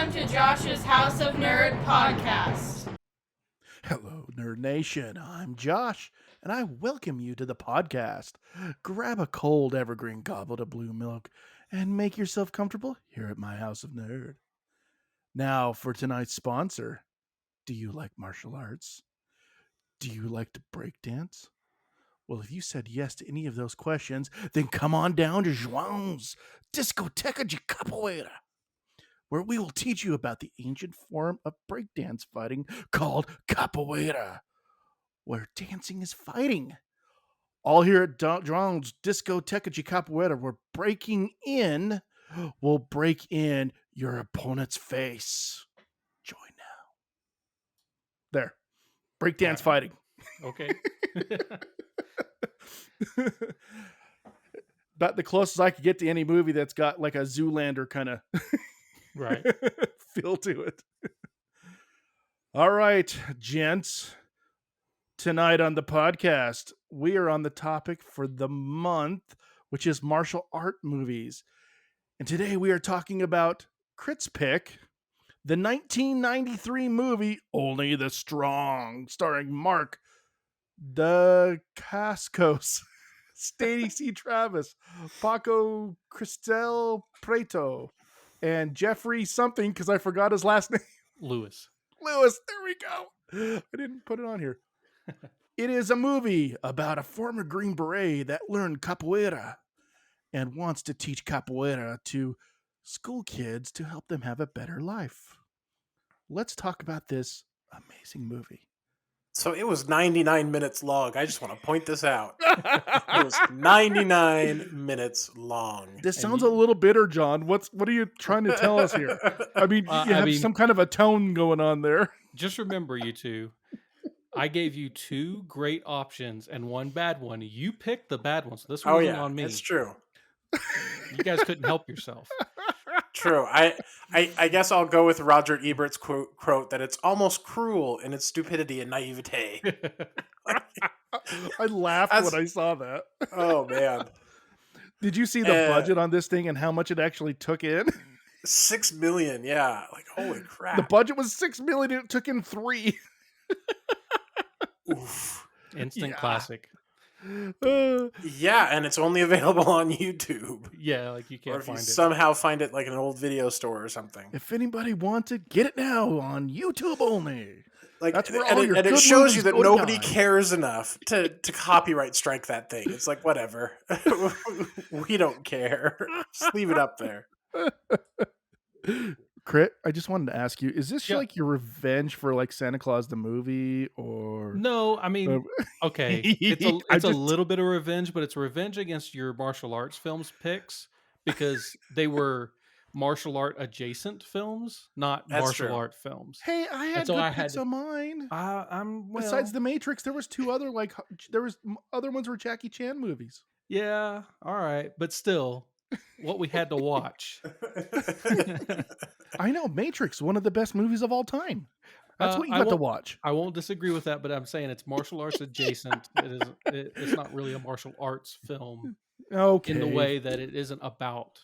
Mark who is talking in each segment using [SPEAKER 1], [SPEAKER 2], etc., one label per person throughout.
[SPEAKER 1] Welcome to Josh's House of Nerd podcast.
[SPEAKER 2] Hello, Nerd Nation. I'm Josh, and I welcome you to the podcast. Grab a cold evergreen goblet of blue milk and make yourself comfortable here at my House of Nerd. Now, for tonight's sponsor. Do you like martial arts? Do you like to break dance? Well, if you said yes to any of those questions, then come on down to JHoN's Discoteca de Capoeira, where we will teach you about the ancient form of breakdance fighting called Capoeira, where dancing is fighting. All here at JHoN's Discoteca de Capoeira, we're breaking in. We'll break in your opponent's face. Join now. There. Breakdance fighting.
[SPEAKER 3] Okay.
[SPEAKER 2] About the closest I could get to any movie that's got like a Zoolander kind of
[SPEAKER 3] Right.
[SPEAKER 2] feel to it. All right, gents. Tonight on the podcast, we are on the topic for the month, which is martial art movies. And today we are talking about Crit's pick, the 1993 movie Only the Strong, starring Mark Dacascos, Stacey Travis, Paco Cristel Preto, and Jeffrey something, because I forgot his last name.
[SPEAKER 3] Lewis,
[SPEAKER 2] there we go. I didn't put it on here. It is a movie about a former Green Beret that learned capoeira and wants to teach capoeira to school kids to help them have a better life. Let's talk about this amazing movie.
[SPEAKER 4] So it was 99 minutes long. I just want to point this out. It was 99 minutes long.
[SPEAKER 2] This sounds a little bitter, John. What are you trying to tell us here? I mean, you have some kind of a tone going on there.
[SPEAKER 3] Just remember, you two, I gave you two great options and one bad one. You picked the bad one, so this wasn't on me.
[SPEAKER 4] That's true.
[SPEAKER 3] You guys couldn't help yourself.
[SPEAKER 4] True. I guess I'll go with Roger Ebert's quote that it's almost cruel in its stupidity and naivete.
[SPEAKER 2] I laughed when I saw that.
[SPEAKER 4] Oh, man.
[SPEAKER 2] Did you see the budget on this thing and how much it actually took in?
[SPEAKER 4] $6 million, yeah. Like, holy crap.
[SPEAKER 2] The budget was $6 million and it took in $3 million.
[SPEAKER 4] Oof.
[SPEAKER 3] Instant classic.
[SPEAKER 4] Yeah, and it's only available on YouTube.
[SPEAKER 3] Yeah, like you can't
[SPEAKER 4] or if
[SPEAKER 3] find
[SPEAKER 4] you
[SPEAKER 3] it.
[SPEAKER 4] somehow find it like in an old video store or something.
[SPEAKER 2] If anybody wants it, get it now on YouTube only.
[SPEAKER 4] Like,
[SPEAKER 2] that's where
[SPEAKER 4] and it shows you that nobody cares enough to copyright strike that thing. It's like, whatever. We don't care. Just leave it up there.
[SPEAKER 2] Crit, I just wanted to ask you, is this like your revenge for like Santa Claus the movie, or
[SPEAKER 3] no? I mean, okay, it's a little bit of revenge, but it's revenge against your martial arts films picks because they were martial art adjacent films, not martial art films.
[SPEAKER 2] Hey, I had good picks on mine. Besides The Matrix, there was two other other ones were Jackie Chan movies.
[SPEAKER 3] Yeah, all right, but still, what we had to watch.
[SPEAKER 2] I know, Matrix, one of the best movies of all time. That's what you got to watch.
[SPEAKER 3] I won't disagree with that, but I'm saying it's martial arts adjacent. It's not really a martial arts film, in the way that it isn't about,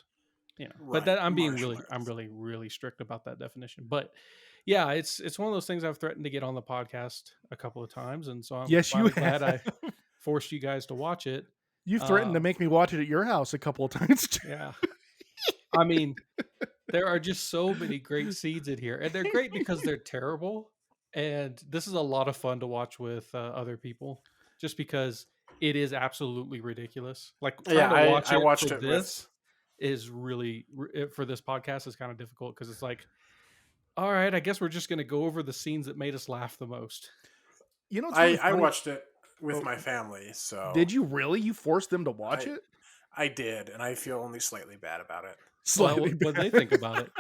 [SPEAKER 3] Right, but that I'm really strict about that definition. But yeah, it's one of those things I've threatened to get on the podcast a couple of times, and so I'm glad I forced you guys to watch it.
[SPEAKER 2] You threatened to make me watch it at your house a couple of times too.
[SPEAKER 3] Yeah. I mean, there are just so many great scenes in here, and they're great because they're terrible. And this is a lot of fun to watch with other people, just because it is absolutely ridiculous. Like, I watched it. This is really for this podcast is kind of difficult because it's like, all right, I guess we're just going to go over the scenes that made us laugh the most.
[SPEAKER 2] You know,
[SPEAKER 4] I watched it with my family. So
[SPEAKER 2] did you really? You forced them to watch it?
[SPEAKER 4] I did, and I feel only slightly bad about it.
[SPEAKER 3] What they think about it?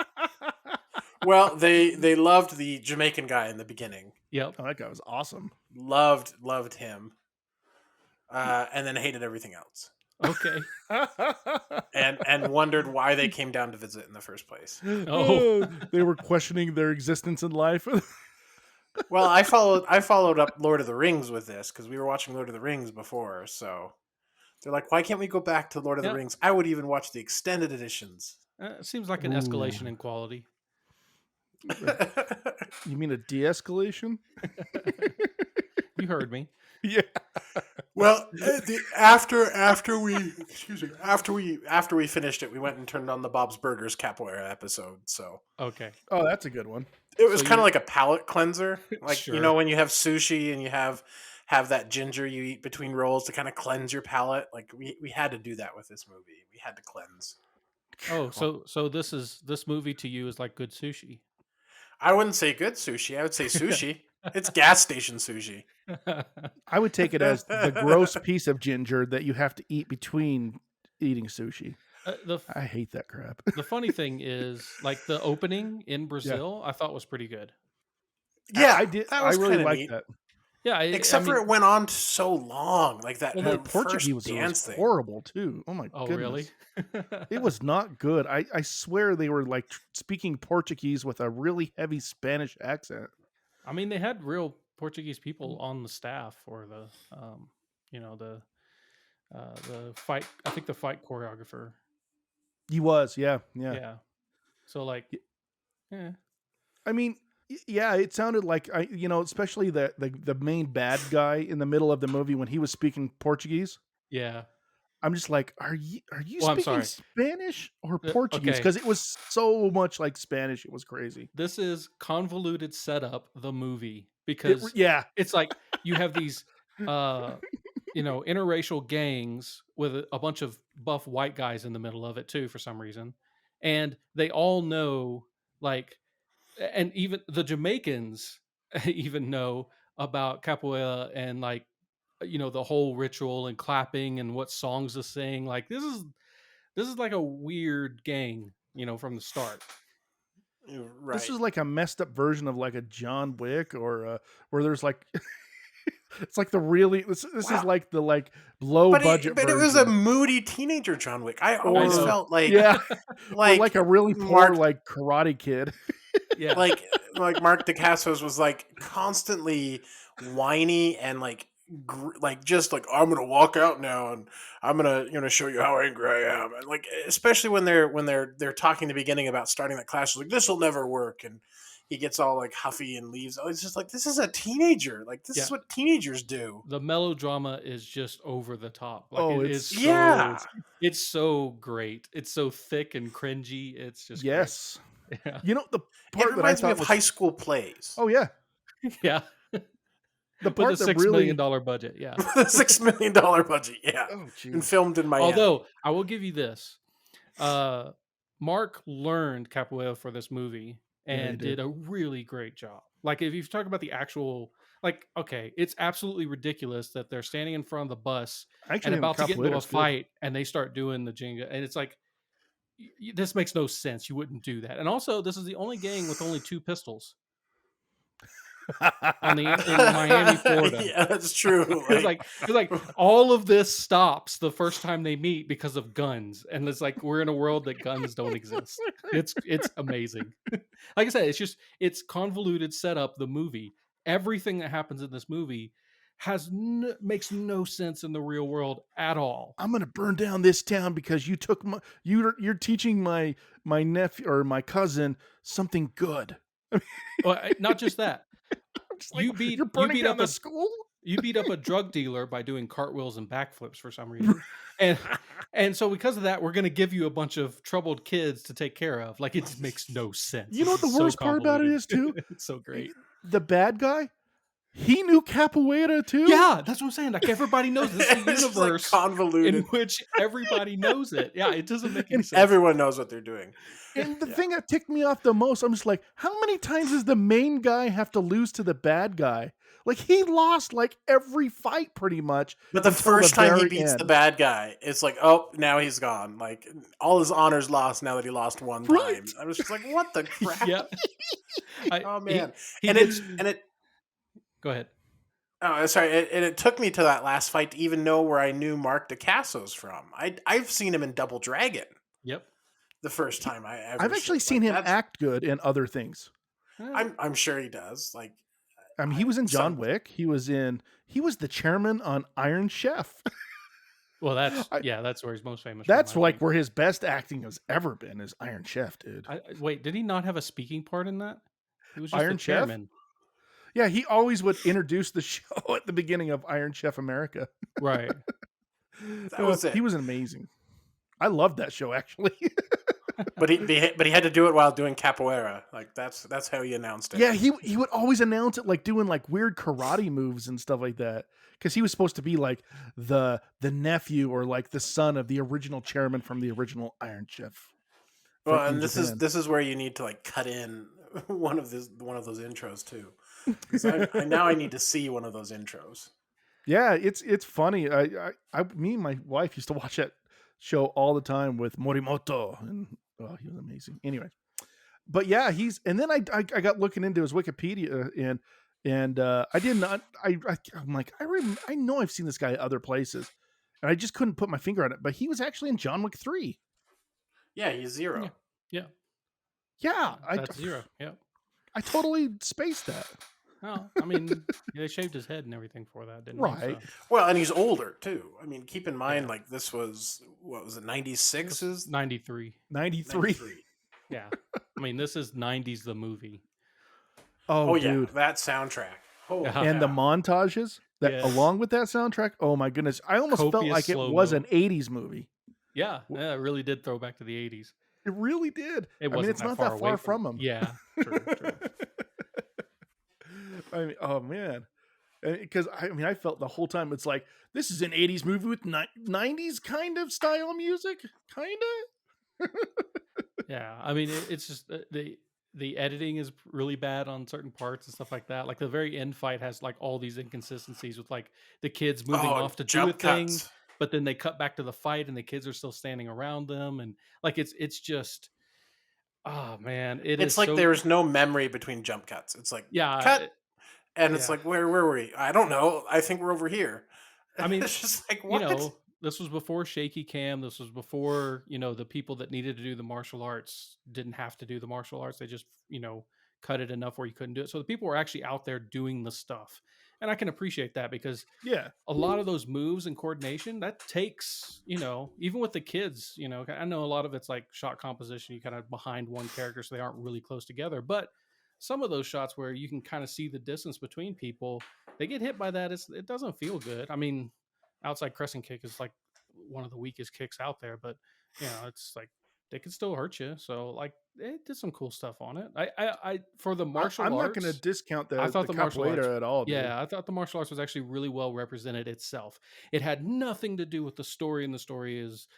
[SPEAKER 4] Well, they loved the Jamaican guy in the beginning.
[SPEAKER 3] Yep.
[SPEAKER 2] Oh, that guy was awesome.
[SPEAKER 4] Loved him. And then hated everything else.
[SPEAKER 3] Okay.
[SPEAKER 4] and wondered why they came down to visit in the first place.
[SPEAKER 2] Oh, they were questioning their existence in life.
[SPEAKER 4] Well, I followed up Lord of the Rings with this because we were watching Lord of the Rings before, so they're like, why can't we go back to Lord of the Rings? I would even watch the extended editions.
[SPEAKER 3] It seems like an escalation in quality.
[SPEAKER 2] You mean a de-escalation?
[SPEAKER 3] You heard me.
[SPEAKER 2] Yeah.
[SPEAKER 4] Well, after we finished it, we went and turned on the Bob's Burgers Capoeira episode. So
[SPEAKER 3] Okay.
[SPEAKER 2] Oh, that's a good one.
[SPEAKER 4] it was
[SPEAKER 3] So
[SPEAKER 4] kind
[SPEAKER 3] you-
[SPEAKER 4] of like a palate cleanser. Like
[SPEAKER 3] Sure.
[SPEAKER 4] when you have sushi and you have that ginger you eat between rolls to kind of cleanse your palate. Like we had to do that with this movie. We had to cleanse.
[SPEAKER 3] Oh, so this movie to you is like good sushi.
[SPEAKER 4] I wouldn't say good sushi. I would say sushi. It's gas station sushi.
[SPEAKER 2] I would take it as the gross piece of ginger that you have to eat between eating sushi. I hate that crap.
[SPEAKER 3] The funny thing is, like the opening in Brazil, I thought was pretty good.
[SPEAKER 4] Yeah,
[SPEAKER 2] I did.
[SPEAKER 4] That
[SPEAKER 2] I
[SPEAKER 4] was
[SPEAKER 2] really
[SPEAKER 4] kinda
[SPEAKER 2] liked
[SPEAKER 4] neat.
[SPEAKER 2] that.
[SPEAKER 3] Yeah,
[SPEAKER 4] Except for it went on so long, like that.
[SPEAKER 2] Well, the Portuguese was
[SPEAKER 4] dance thing.
[SPEAKER 2] horrible too. Oh my
[SPEAKER 3] Oh,
[SPEAKER 2] goodness.
[SPEAKER 3] really?
[SPEAKER 2] It was not good. I swear they were like speaking Portuguese with a really heavy Spanish accent.
[SPEAKER 3] I mean, they had real Portuguese people on the staff for the, the fight. I think the fight choreographer.
[SPEAKER 2] He was, yeah.
[SPEAKER 3] Yeah. So like, yeah.
[SPEAKER 2] I mean, yeah, it sounded like especially the main bad guy in the middle of the movie when he was speaking Portuguese.
[SPEAKER 3] Yeah.
[SPEAKER 2] I'm just like, are you
[SPEAKER 3] Well, I'm
[SPEAKER 2] speaking
[SPEAKER 3] sorry.
[SPEAKER 2] Spanish or Portuguese?
[SPEAKER 3] okay.
[SPEAKER 2] Because it was so much like Spanish, it was crazy.
[SPEAKER 3] This is convoluted setup, the movie, because
[SPEAKER 2] Yeah,
[SPEAKER 3] it's like you have these interracial gangs with a bunch of buff white guys in the middle of it too for some reason, and they all know, like, and even the Jamaicans even know about capoeira and, like, the whole ritual and clapping and what songs to sing. Like, this is like a weird gang, from the start.
[SPEAKER 4] Right.
[SPEAKER 2] this is like a messed up version of like a John Wick or where there's like it's like the really this is like the like low budget
[SPEAKER 4] but it
[SPEAKER 2] version.
[SPEAKER 4] was a moody teenager John Wick. I always
[SPEAKER 3] know.
[SPEAKER 4] felt like
[SPEAKER 2] Yeah,
[SPEAKER 4] like,
[SPEAKER 2] like a really poor
[SPEAKER 4] Mark,
[SPEAKER 2] like karate kid.
[SPEAKER 3] Yeah.
[SPEAKER 4] like Mark DeCassos was like constantly whiny and like just like, I'm gonna walk out now and I'm gonna show you how angry I am, and like especially when they're talking in the beginning about starting that class, like, this will never work, and he gets all like huffy and leaves. It's just like, this is a teenager. Like, this is what teenagers do.
[SPEAKER 3] The melodrama is just over the top. Like,
[SPEAKER 2] Oh,
[SPEAKER 3] it
[SPEAKER 2] it's-
[SPEAKER 3] is
[SPEAKER 4] Yeah.
[SPEAKER 3] it's so great. It's so thick and cringy. It's just
[SPEAKER 2] Yes,
[SPEAKER 3] great. Yeah.
[SPEAKER 2] the
[SPEAKER 4] It
[SPEAKER 2] part that I
[SPEAKER 4] reminds me
[SPEAKER 2] thought
[SPEAKER 4] of
[SPEAKER 2] was
[SPEAKER 4] high school plays.
[SPEAKER 2] oh yeah,
[SPEAKER 3] Yeah.
[SPEAKER 2] the
[SPEAKER 3] With
[SPEAKER 2] part
[SPEAKER 3] a
[SPEAKER 2] that
[SPEAKER 3] $6
[SPEAKER 2] really
[SPEAKER 3] million budget. Yeah.
[SPEAKER 4] The $6 million budget, yeah,
[SPEAKER 2] oh
[SPEAKER 4] and
[SPEAKER 2] jeez.
[SPEAKER 4] filmed in Miami.
[SPEAKER 3] Although I will give you this, Mark learned capoeira for this movie
[SPEAKER 2] Yeah, he
[SPEAKER 3] and did a really great job. Like, if you talk about the actual, like, okay, it's absolutely ridiculous that they're standing in front of the bus
[SPEAKER 2] Actually,
[SPEAKER 3] and about to get into a
[SPEAKER 2] Capoeira's good.
[SPEAKER 3] fight, and they start doing the Jenga, and it's like, this makes no sense. You wouldn't do that. And also, this is the only gang with only 2 pistols in Miami, Florida.
[SPEAKER 4] Yeah, that's true.
[SPEAKER 3] It's like all of this stops the first time they meet because of guns, and it's like, we're in a world that guns don't exist. It's amazing. Like I said, it's convoluted setup. The movie, everything that happens in this movie makes no sense in the real world at all.
[SPEAKER 2] I'm gonna burn down this town because you took you're teaching my nephew or my cousin something good.
[SPEAKER 3] Well, not just that.
[SPEAKER 2] Just like,
[SPEAKER 3] You beat
[SPEAKER 2] you're burning down
[SPEAKER 3] up
[SPEAKER 2] the school.
[SPEAKER 3] You beat up a drug dealer by doing cartwheels and backflips for some reason. And so because of that, we're going to give you a bunch of troubled kids to take care of. Like, it just makes no sense.
[SPEAKER 2] You know what the
[SPEAKER 3] It's so
[SPEAKER 2] worst part about it
[SPEAKER 3] convoluted.
[SPEAKER 2] is too?
[SPEAKER 3] It's so great.
[SPEAKER 2] The bad guy, he knew capoeira too.
[SPEAKER 3] Yeah, that's what I'm saying. Like, everybody knows this is a
[SPEAKER 4] It's just, like,
[SPEAKER 3] universe
[SPEAKER 4] convoluted.
[SPEAKER 3] in which everybody knows it. Yeah, it doesn't make any sense.
[SPEAKER 4] Everyone knows what they're doing.
[SPEAKER 2] And the thing that ticked me off the most, I'm just like, how many times does the main guy have to lose to the bad guy? Like, he lost like every fight pretty much.
[SPEAKER 4] But the
[SPEAKER 2] until
[SPEAKER 4] first time he
[SPEAKER 2] very
[SPEAKER 4] beats
[SPEAKER 2] end.
[SPEAKER 4] the bad guy, it's like, oh, now he's gone. Like, all his honors lost now that he lost one
[SPEAKER 2] Right.
[SPEAKER 4] time. I was just like, what the crap?
[SPEAKER 3] Yeah.
[SPEAKER 4] Oh man.
[SPEAKER 3] He
[SPEAKER 4] and
[SPEAKER 3] did-
[SPEAKER 4] it
[SPEAKER 3] Go ahead.
[SPEAKER 4] oh sorry, it took me to that last fight to even know where I knew Mark DeCassos from. I've seen him in Double Dragon
[SPEAKER 3] Yep.
[SPEAKER 4] the first time I ever.
[SPEAKER 2] I've actually seen him act good in other things.
[SPEAKER 4] I'm sure he does. Like,
[SPEAKER 2] I mean, he was in John
[SPEAKER 4] some-
[SPEAKER 2] Wick. He was the chairman on Iron Chef.
[SPEAKER 3] Well, that's
[SPEAKER 2] I,
[SPEAKER 3] that's where he's most famous from,
[SPEAKER 2] that's
[SPEAKER 3] I
[SPEAKER 2] like
[SPEAKER 3] think.
[SPEAKER 2] where his best acting has ever been is Iron Chef, dude.
[SPEAKER 3] Wait, did he not have a speaking part in that? He was just the
[SPEAKER 2] Iron Chef?
[SPEAKER 3] chairman.
[SPEAKER 2] Yeah, he always would introduce the show at the beginning of Iron Chef America.
[SPEAKER 3] Right.
[SPEAKER 4] That was
[SPEAKER 2] He
[SPEAKER 4] it.
[SPEAKER 2] was amazing. I loved that show actually.
[SPEAKER 4] But he had to do it while doing capoeira. Like that's how he announced it.
[SPEAKER 2] Yeah, he would always announce it like doing like weird karate moves and stuff like that. Because he was supposed to be like the nephew or like the son of the original chairman from the original Iron Chef.
[SPEAKER 4] Well,
[SPEAKER 2] in
[SPEAKER 4] and this
[SPEAKER 2] Japan.
[SPEAKER 4] is where you need to like cut in one of those intros too, because I need to see one of those intros.
[SPEAKER 2] Yeah, it's funny. Me and my wife used to watch that show all the time with Morimoto, and he was amazing. Anyway, but yeah, and then I got looking into his Wikipedia and I did not. I'm like I know I've seen this guy other places, and I just couldn't put my finger on it. But he was actually in John Wick 3.
[SPEAKER 4] Yeah, he's Zero.
[SPEAKER 3] Yeah.
[SPEAKER 2] Yeah,
[SPEAKER 3] That's Zero. Yeah.
[SPEAKER 2] I totally spaced that.
[SPEAKER 3] Oh, I mean, they shaved his head and everything for that, didn't
[SPEAKER 2] Right.
[SPEAKER 3] they? So.
[SPEAKER 4] Well, and he's older too. I mean, keep in mind, like this was what was it, 96?
[SPEAKER 3] 93.
[SPEAKER 2] 93.
[SPEAKER 3] Yeah. I mean, this is 90s the movie.
[SPEAKER 2] Oh,
[SPEAKER 4] yeah,
[SPEAKER 2] dude.
[SPEAKER 4] that soundtrack. Oh,
[SPEAKER 2] And the montages that along with that soundtrack. Oh my goodness. I almost felt like it was an 80s movie.
[SPEAKER 3] Yeah, it really did throw back to the 80s.
[SPEAKER 2] It really did.
[SPEAKER 3] I mean,
[SPEAKER 2] it's not that far from them.
[SPEAKER 3] Yeah, true.
[SPEAKER 2] I mean, oh man. Because I felt the whole time it's like this is an 80s movie with 90s kind of style music, kind of.
[SPEAKER 3] Yeah, I mean it's just the editing is really bad on certain parts and stuff like that. Like the very end fight has like all these inconsistencies with like the kids moving off to do a thing, but then they cut back to the fight and the kids are still standing around them, and like it's just, oh man,
[SPEAKER 4] it's like there's no memory between jump cuts. It's like cut, and it's like where were we? I don't know. I think we're over here.
[SPEAKER 3] I mean,
[SPEAKER 4] it's just like what?
[SPEAKER 3] This was before shaky cam. This was before the people that needed to do the martial arts didn't have to do the martial arts. They just cut it enough where you couldn't do it. So the people were actually out there doing the stuff. And I can appreciate that because a lot of those moves and coordination that takes, even with the kids, I know a lot of it's like shot composition, you kind of behind one character so they aren't really close together. But some of those shots where you can kind of see the distance between people, they get hit by that. It doesn't feel good. I mean, outside crescent kick is like one of the weakest kicks out there, but it's like they can still hurt you. So like it did some cool stuff on it. I for the martial arts,
[SPEAKER 2] I'm not going to discount
[SPEAKER 3] I thought the martial arts
[SPEAKER 2] at all. Dude.
[SPEAKER 3] Yeah, I thought the martial arts was actually really well represented itself. It had nothing to do with the story, and the story is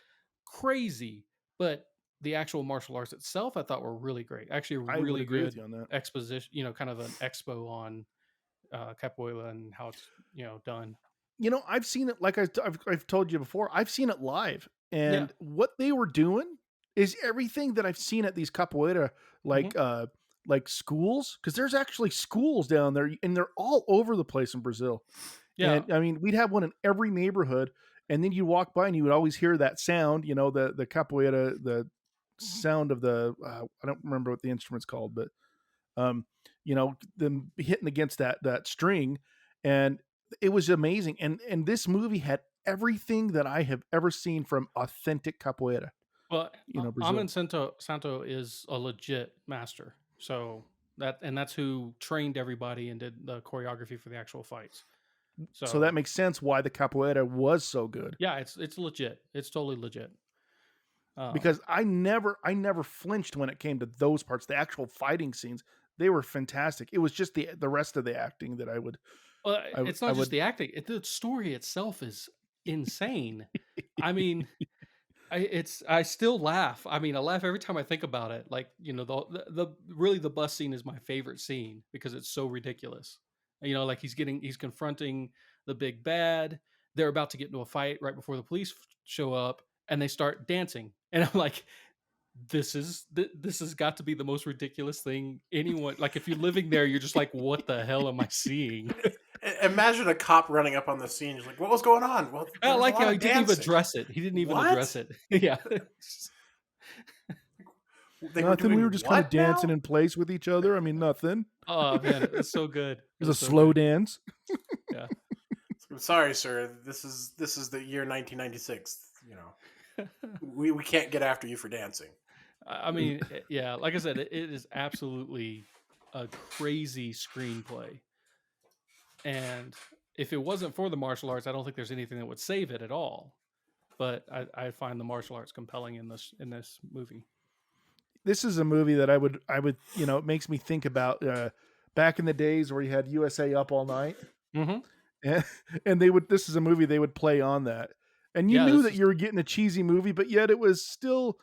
[SPEAKER 3] crazy, but the actual martial arts itself, I thought were really great. Actually, really good exposition. Kind of an expo on capoeira and how it's done.
[SPEAKER 2] I've seen it. Like I've told you before. I've seen it live, and what they were doing is everything that I've seen at these capoeira, like schools, because there's actually schools down there, and they're all over the place in Brazil. Yeah, and I mean, we'd have one in every neighborhood, and then you walk by and you would always hear that sound. The capoeira, the sound of the I don't remember what the instrument's called, but them hitting against that string, and it was amazing. And this movie had everything that I have ever seen from authentic capoeira.
[SPEAKER 3] Well,
[SPEAKER 2] Brazil.
[SPEAKER 3] Amin Santo is a legit master. So that's who trained everybody and did the choreography for the actual fights.
[SPEAKER 2] So that makes sense why the capoeira was so good.
[SPEAKER 3] Yeah, it's legit. It's totally legit.
[SPEAKER 2] Because I never flinched when it came to those parts. The actual fighting scenes, they were fantastic. It was just the rest of the acting that I would.
[SPEAKER 3] Well, it's not just the acting. The story itself is insane. I mean, I still laugh. I mean, I laugh every time I think about it. Like, the bus scene is my favorite scene because it's so ridiculous. Like he's confronting the big bad. They're about to get into a fight right before the police show up, and they start dancing. And I'm like, this has got to be the most ridiculous thing anyone. Like, if you're living there, you're just like, what the hell am I seeing?
[SPEAKER 4] Imagine a cop running up on the scene. He's like, what was going on? Well,
[SPEAKER 3] I like how he didn't even address it. He didn't even address it. Yeah.
[SPEAKER 2] Nothing. We were just kind of dancing in place with each other. I mean, nothing.
[SPEAKER 3] Oh man, it's so good.
[SPEAKER 2] It was a slow dance.
[SPEAKER 4] Yeah. I'm sorry, sir. This is the year 1996. We can't get after you for dancing.
[SPEAKER 3] I mean, yeah, like I said, it is absolutely a crazy screenplay. And if it wasn't for the martial arts, I don't think there's anything that would save it at all. But I find the martial arts compelling in this movie.
[SPEAKER 2] This is a movie that I would it makes me think about back in the days where you had USA Up All Night.
[SPEAKER 3] Mm-hmm.
[SPEAKER 2] And this is a movie they would play on that. And you knew that you were getting a cheesy movie, but yet it was still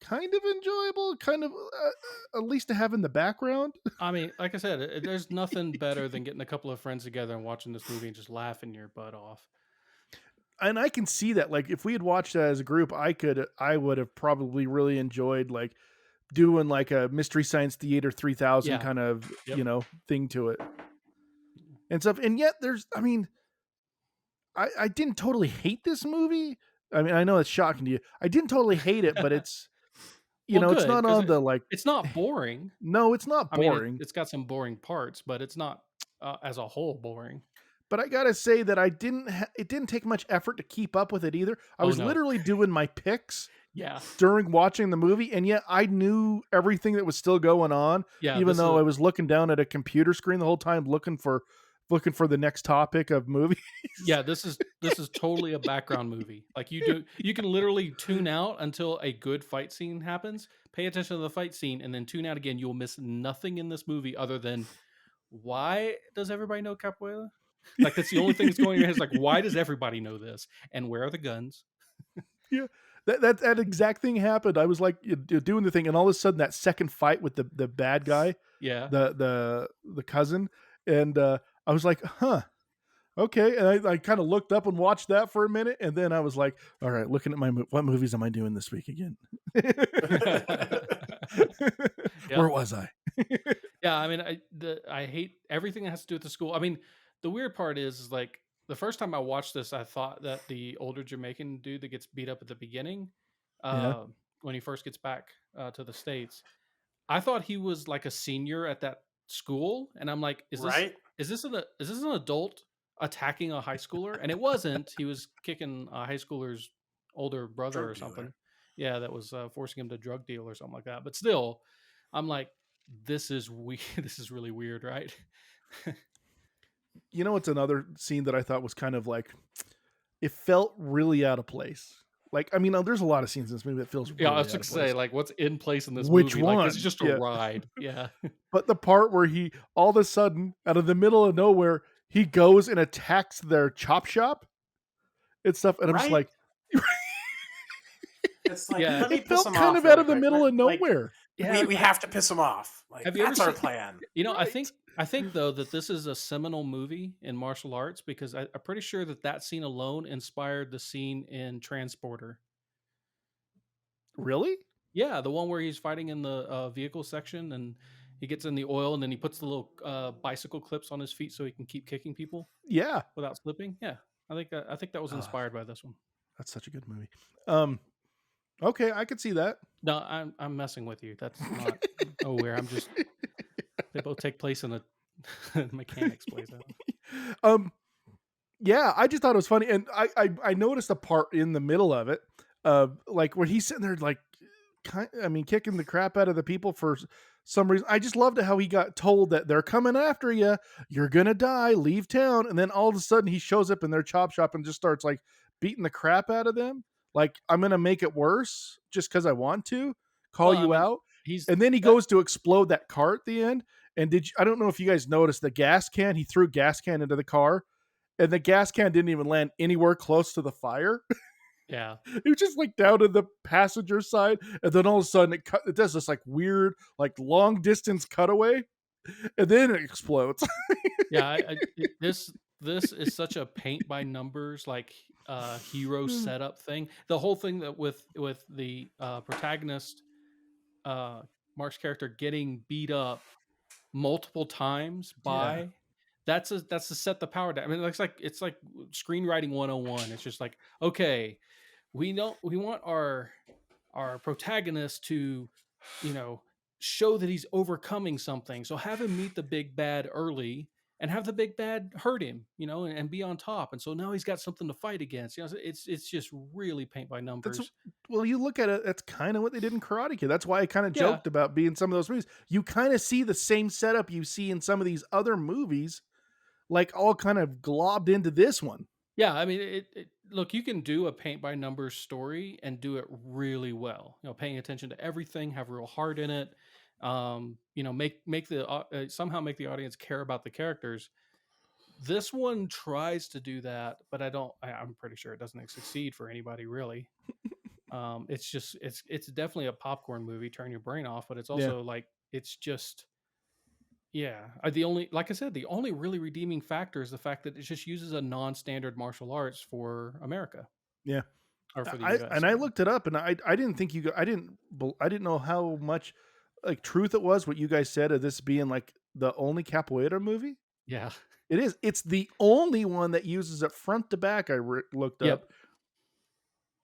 [SPEAKER 2] kind of enjoyable, kind of at least to have in the background.
[SPEAKER 3] I mean, like I said, there's nothing better than getting a couple of friends together and watching this movie and just laughing your butt off.
[SPEAKER 2] And I can see that, like, if we had watched that as a group, I would have probably really enjoyed like doing like a Mystery Science Theater 3000 kind of thing to it and stuff. And yet I didn't totally hate this movie. I mean, I know it's shocking to you. I didn't totally hate it, but it's it's not on the like.
[SPEAKER 3] It's not boring.
[SPEAKER 2] No, it's not boring.
[SPEAKER 3] I mean, it's got some boring parts, but it's not as a whole boring.
[SPEAKER 2] But I gotta say that it didn't take much effort to keep up with it either. I was literally doing my picks during watching the movie, and yet I knew everything that was still going on, even though I was looking down at a computer screen the whole time looking for the next topic of movies.
[SPEAKER 3] Yeah, this is totally a background movie. Like you can literally tune out until a good fight scene happens, pay attention to the fight scene, and then tune out again. You'll miss nothing in this movie other than why does everybody know Capoeira? Like that's the only thing that's going in your head. Is like, why does everybody know this? And where are the guns?
[SPEAKER 2] Yeah, that exact thing happened. I was like doing the thing, and all of a sudden that second fight with the bad guy, the cousin, and I was like, huh, okay. And I kind of looked up and watched that for a minute, and then I was like, all right, looking at what movies am I doing this week again? Where was I?
[SPEAKER 3] Yeah, I mean, I hate everything that has to do with the school. I mean, the weird part is like the first time I watched this, I thought that the older Jamaican dude that gets beat up at the beginning, when he first gets back to the States, I thought he was like a senior at that school, and I'm like, is this an adult attacking a high schooler? And it wasn't. He was kicking a high schooler's older brother or something. Yeah, that was forcing him to drug deal or something like that. But still, I'm like, this is weird. This is really weird, right?
[SPEAKER 2] You know, it's another scene that I thought was kind of like, it felt really out of place. Like, I mean, there's a lot of scenes in this movie that feels really
[SPEAKER 3] I was going to say, like, what's in place in this movie?
[SPEAKER 2] Which one?
[SPEAKER 3] Like, it's just a ride. Yeah.
[SPEAKER 2] But the part where he, all of a sudden, out of the middle of nowhere, he goes and attacks their chop shop and stuff. And I'm just like...
[SPEAKER 4] It's like,
[SPEAKER 2] it felt kind of out of the middle of nowhere.
[SPEAKER 4] Like, we have to piss him off. Like, that's our plan.
[SPEAKER 3] You know, right. I think though that this is a seminal movie in martial arts because I'm pretty sure that scene alone inspired the scene in Transporter.
[SPEAKER 2] Really?
[SPEAKER 3] Yeah, the one where he's fighting in the vehicle section and he gets in the oil and then he puts the little bicycle clips on his feet so he can keep kicking people.
[SPEAKER 2] Yeah,
[SPEAKER 3] without slipping. Yeah, I think that was inspired by this one.
[SPEAKER 2] That's such a good movie. Okay, I could see that.
[SPEAKER 3] No, I'm messing with you. That's not nowhere. I'm just. They both take place in a mechanic's place.
[SPEAKER 2] Yeah, I just thought it was funny, and I noticed a part in the middle of it, like when he's sitting there, like, kicking the crap out of the people for some reason. I just loved it how he got told that they're coming after you, you're gonna die, leave town, and then all of a sudden he shows up in their chop shop and just starts like beating the crap out of them. Like, I'm gonna make it worse just because I want to call you out. And then he goes to explode that car at the end. And I don't know if you guys noticed the gas can. He threw a gas can into the car, and the gas can didn't even land anywhere close to the fire.
[SPEAKER 3] Yeah,
[SPEAKER 2] it was just like down to the passenger side, and then all of a sudden it does this like weird, like long distance cutaway, and then it explodes.
[SPEAKER 3] Yeah, this is such a paint by numbers like hero setup thing. The whole thing that with the protagonist, Mark's character getting beat up multiple times by that's to set the power down. I mean, it's like screenwriting 101. It's just like, okay, we want our protagonist to, show that he's overcoming something. So have him meet the big bad early and have the big bad hurt him, and be on top. And so now he's got something to fight against. So it's just really paint by
[SPEAKER 2] That's
[SPEAKER 3] numbers.
[SPEAKER 2] well, you look at it. That's kind of what they did in Karate Kid. That's why I kind of
[SPEAKER 3] Yeah.
[SPEAKER 2] joked about being some of those movies. You kind of see the same setup you see in some of these other movies, like all kind of globbed into this one.
[SPEAKER 3] Yeah, I mean, look, you can do a paint by numbers story and do it really well. Paying attention to everything, have real heart in it. Make the somehow make the audience care about the characters. This one tries to do that, but I'm pretty sure it doesn't succeed for anybody really. It's definitely a popcorn movie, turn your brain off, but it's also like it's just. Yeah, like I said, the only really redeeming factor is the fact that it just uses a non-standard martial arts for America.
[SPEAKER 2] Yeah,
[SPEAKER 3] or for the US.
[SPEAKER 2] I looked it up, and I didn't think I didn't know how much like truth it was what you guys said of this being like the only capoeira movie.
[SPEAKER 3] Yeah,
[SPEAKER 2] it is. It's the only one that uses it front to back. I looked
[SPEAKER 3] Yep.
[SPEAKER 2] up.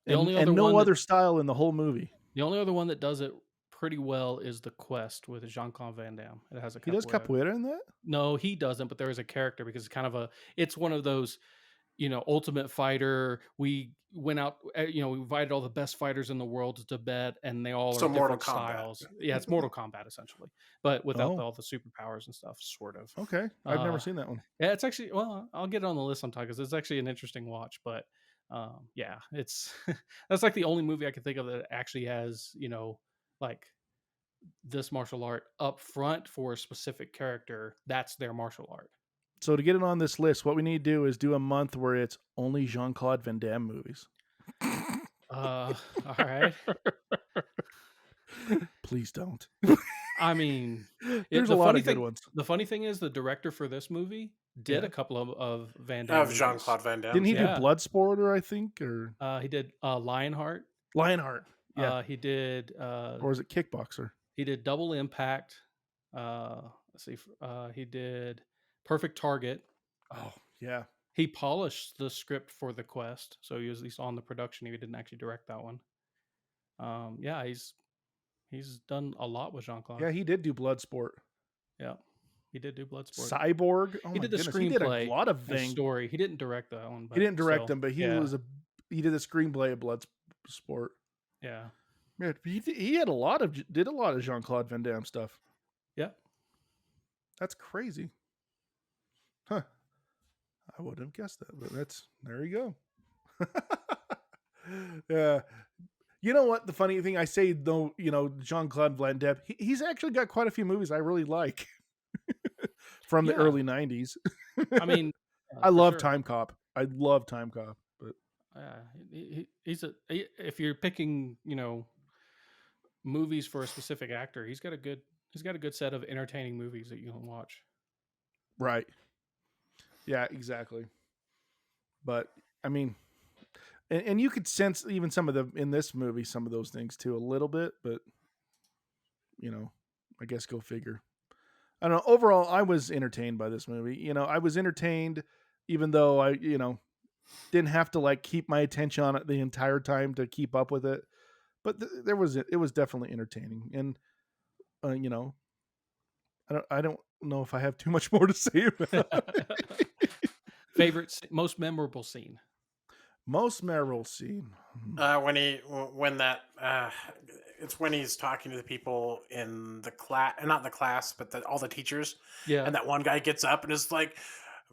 [SPEAKER 3] The only other
[SPEAKER 2] and no
[SPEAKER 3] one
[SPEAKER 2] other style in the whole movie.
[SPEAKER 3] The only other one that does it pretty well is The Quest with JeanClaude Van Damme. It has a
[SPEAKER 2] He does capoeira in that?
[SPEAKER 3] No, he doesn't, but there is a character because it's one of those, Ultimate Fighter. We went out, we invited all the best fighters in the world to Tibet, and they all
[SPEAKER 4] So
[SPEAKER 3] are
[SPEAKER 4] Mortal
[SPEAKER 3] different
[SPEAKER 4] Kombat.
[SPEAKER 3] styles. Yeah, it's Mortal Kombat essentially, but without
[SPEAKER 2] Oh.
[SPEAKER 3] all the superpowers and stuff, sort of.
[SPEAKER 2] Okay, I've never seen that one.
[SPEAKER 3] Yeah, it's actually, well, I'll get it on the list sometime because it's actually an interesting watch. But yeah, it's that's like the only movie I can think of that actually has, like this martial art up front for a specific character. That's their martial art.
[SPEAKER 2] So to get it on this list, what we need to do is do a month where it's only Jean-Claude Van Damme movies.
[SPEAKER 3] All right.
[SPEAKER 2] Please don't.
[SPEAKER 3] I mean,
[SPEAKER 2] there's a lot of good ones.
[SPEAKER 3] The funny thing is, the director for this movie did a couple of Van Damme
[SPEAKER 4] Of
[SPEAKER 3] movies.
[SPEAKER 4] Jean-Claude Van Damme.
[SPEAKER 2] Didn't he do Bloodsport, I think, or
[SPEAKER 3] he did Lionheart.
[SPEAKER 2] Lionheart. Yeah.
[SPEAKER 3] He did
[SPEAKER 2] or is it Kickboxer?
[SPEAKER 3] He did Double Impact. Let's see. He did Perfect Target.
[SPEAKER 2] Oh, yeah.
[SPEAKER 3] He polished the script for The Quest, so he was at least on the production. He didn't actually direct that one. Yeah, he's done a lot with Jean-Claude.
[SPEAKER 2] Yeah, he did do Bloodsport.
[SPEAKER 3] Yeah, he did do Bloodsport.
[SPEAKER 2] Cyborg. Oh,
[SPEAKER 3] he did the screenplay.
[SPEAKER 2] He did a lot of things.
[SPEAKER 3] Story. He didn't direct that one. But
[SPEAKER 2] he didn't direct them, but he did the screenplay of Bloodsport.
[SPEAKER 3] Yeah.
[SPEAKER 2] Yeah, he did a lot of Jean-Claude Van Damme stuff.
[SPEAKER 3] Yeah.
[SPEAKER 2] That's crazy. Huh. I wouldn't have guessed that, but there you go. Yeah. You know what? The funny thing I say though, Jean-Claude Van Damme, he's actually got quite a few movies I really like from the early 90s.
[SPEAKER 3] I mean,
[SPEAKER 2] I love Time Cop. I love Time Cop, but
[SPEAKER 3] if you're picking, movies for a specific actor, he's got a good set of entertaining movies that you can watch.
[SPEAKER 2] Right. Yeah, exactly. But I mean, and you could sense even some of the in this movie some of those things too a little bit, but I guess go figure. I don't know. Overall, I was entertained by this movie. I was entertained even though I, didn't have to like keep my attention on it the entire time to keep up with it. But it was definitely entertaining, and I don't know if I have too much more to say about it.
[SPEAKER 3] Favorite, most memorable scene.
[SPEAKER 2] Most memorable scene.
[SPEAKER 4] It's when he's talking to the people in the class, not the class, but all the teachers.
[SPEAKER 3] Yeah.
[SPEAKER 4] And that one guy gets up and is like,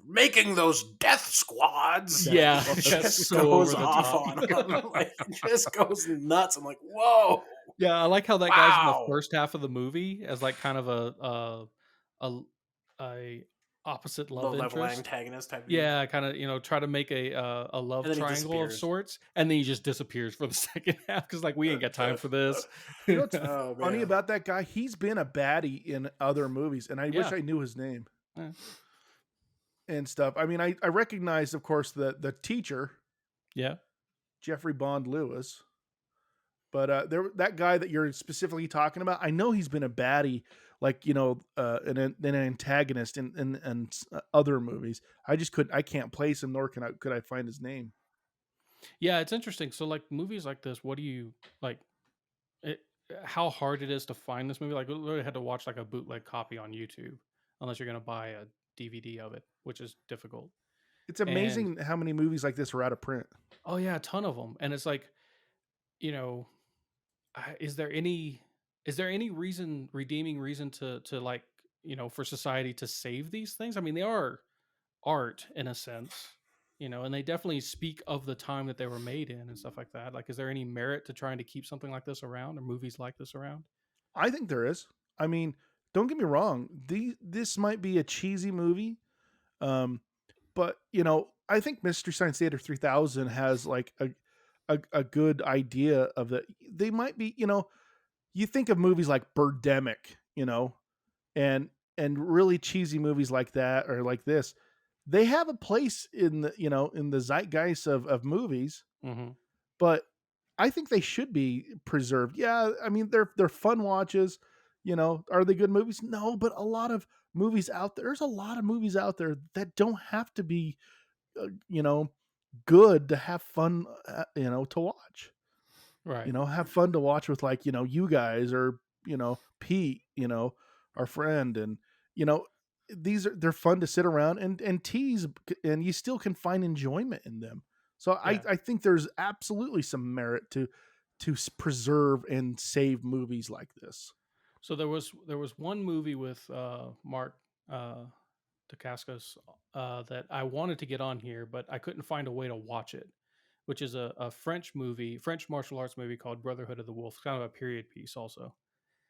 [SPEAKER 4] making those death squads.
[SPEAKER 3] Yeah.
[SPEAKER 4] Just goes off on him. Like, just goes nuts. I'm like, whoa.
[SPEAKER 3] Yeah, I like how that guy's in the first half of the movie as like kind of a opposite love interest,
[SPEAKER 4] level antagonist type.
[SPEAKER 3] Yeah, kind of try to make a love triangle of sorts, and then he just disappears for the second half because like we ain't got time for this.
[SPEAKER 2] You know what's funny about that guy? He's been a baddie in other movies, and I wish I knew his name and stuff. I mean, I recognize, of course, the teacher, Jeffrey Bond Lewis. But that guy that you're specifically talking about, I know he's been a baddie, like an antagonist in other movies. I can't place him, nor could I find his name.
[SPEAKER 3] Yeah, it's interesting. So like movies like this, what do you like? How hard it is to find this movie? Like, we literally had to watch like a bootleg copy on YouTube, unless you're gonna buy DVD of it, which is difficult.
[SPEAKER 2] It's
[SPEAKER 3] And
[SPEAKER 2] amazing how many movies like this are out of print.
[SPEAKER 3] oh yeah, a ton of them. And it's like, you know, is there any redeeming reason to like, for society to save these things? I mean, they are art in a sense, and they definitely speak of the time that they were made in and stuff like that. Like, is there any merit to trying to keep something like this around or movies like this around?
[SPEAKER 2] I think there is. I mean, don't get me wrong. This might be a cheesy movie, um, but I think Mystery Science Theater 3000 has like a good idea of that. They might be, you think of movies like Birdemic, and really cheesy movies like that or like this. They have a place in the in the zeitgeist of movies,
[SPEAKER 3] Mm-hmm.
[SPEAKER 2] but I think they should be preserved. Yeah, I mean they're fun watches. Are they good movies? No, but a lot of movies out there. There's a lot of movies out there that don't have to be, you know, good to have fun. To watch.
[SPEAKER 3] Right.
[SPEAKER 2] Have fun to watch with like you guys or Pete. Our friend, and you know they're fun to sit around and tease, and you still can find enjoyment in them. So I,
[SPEAKER 3] Yeah.
[SPEAKER 2] I think there's absolutely some merit to preserve and save movies like this.
[SPEAKER 3] So there was one movie with Mark uh, Dacascos that I wanted to get on here, but I couldn't find a way to watch it, which is a French movie, French martial arts movie called Brotherhood of the Wolf. It's kind of a period piece, also.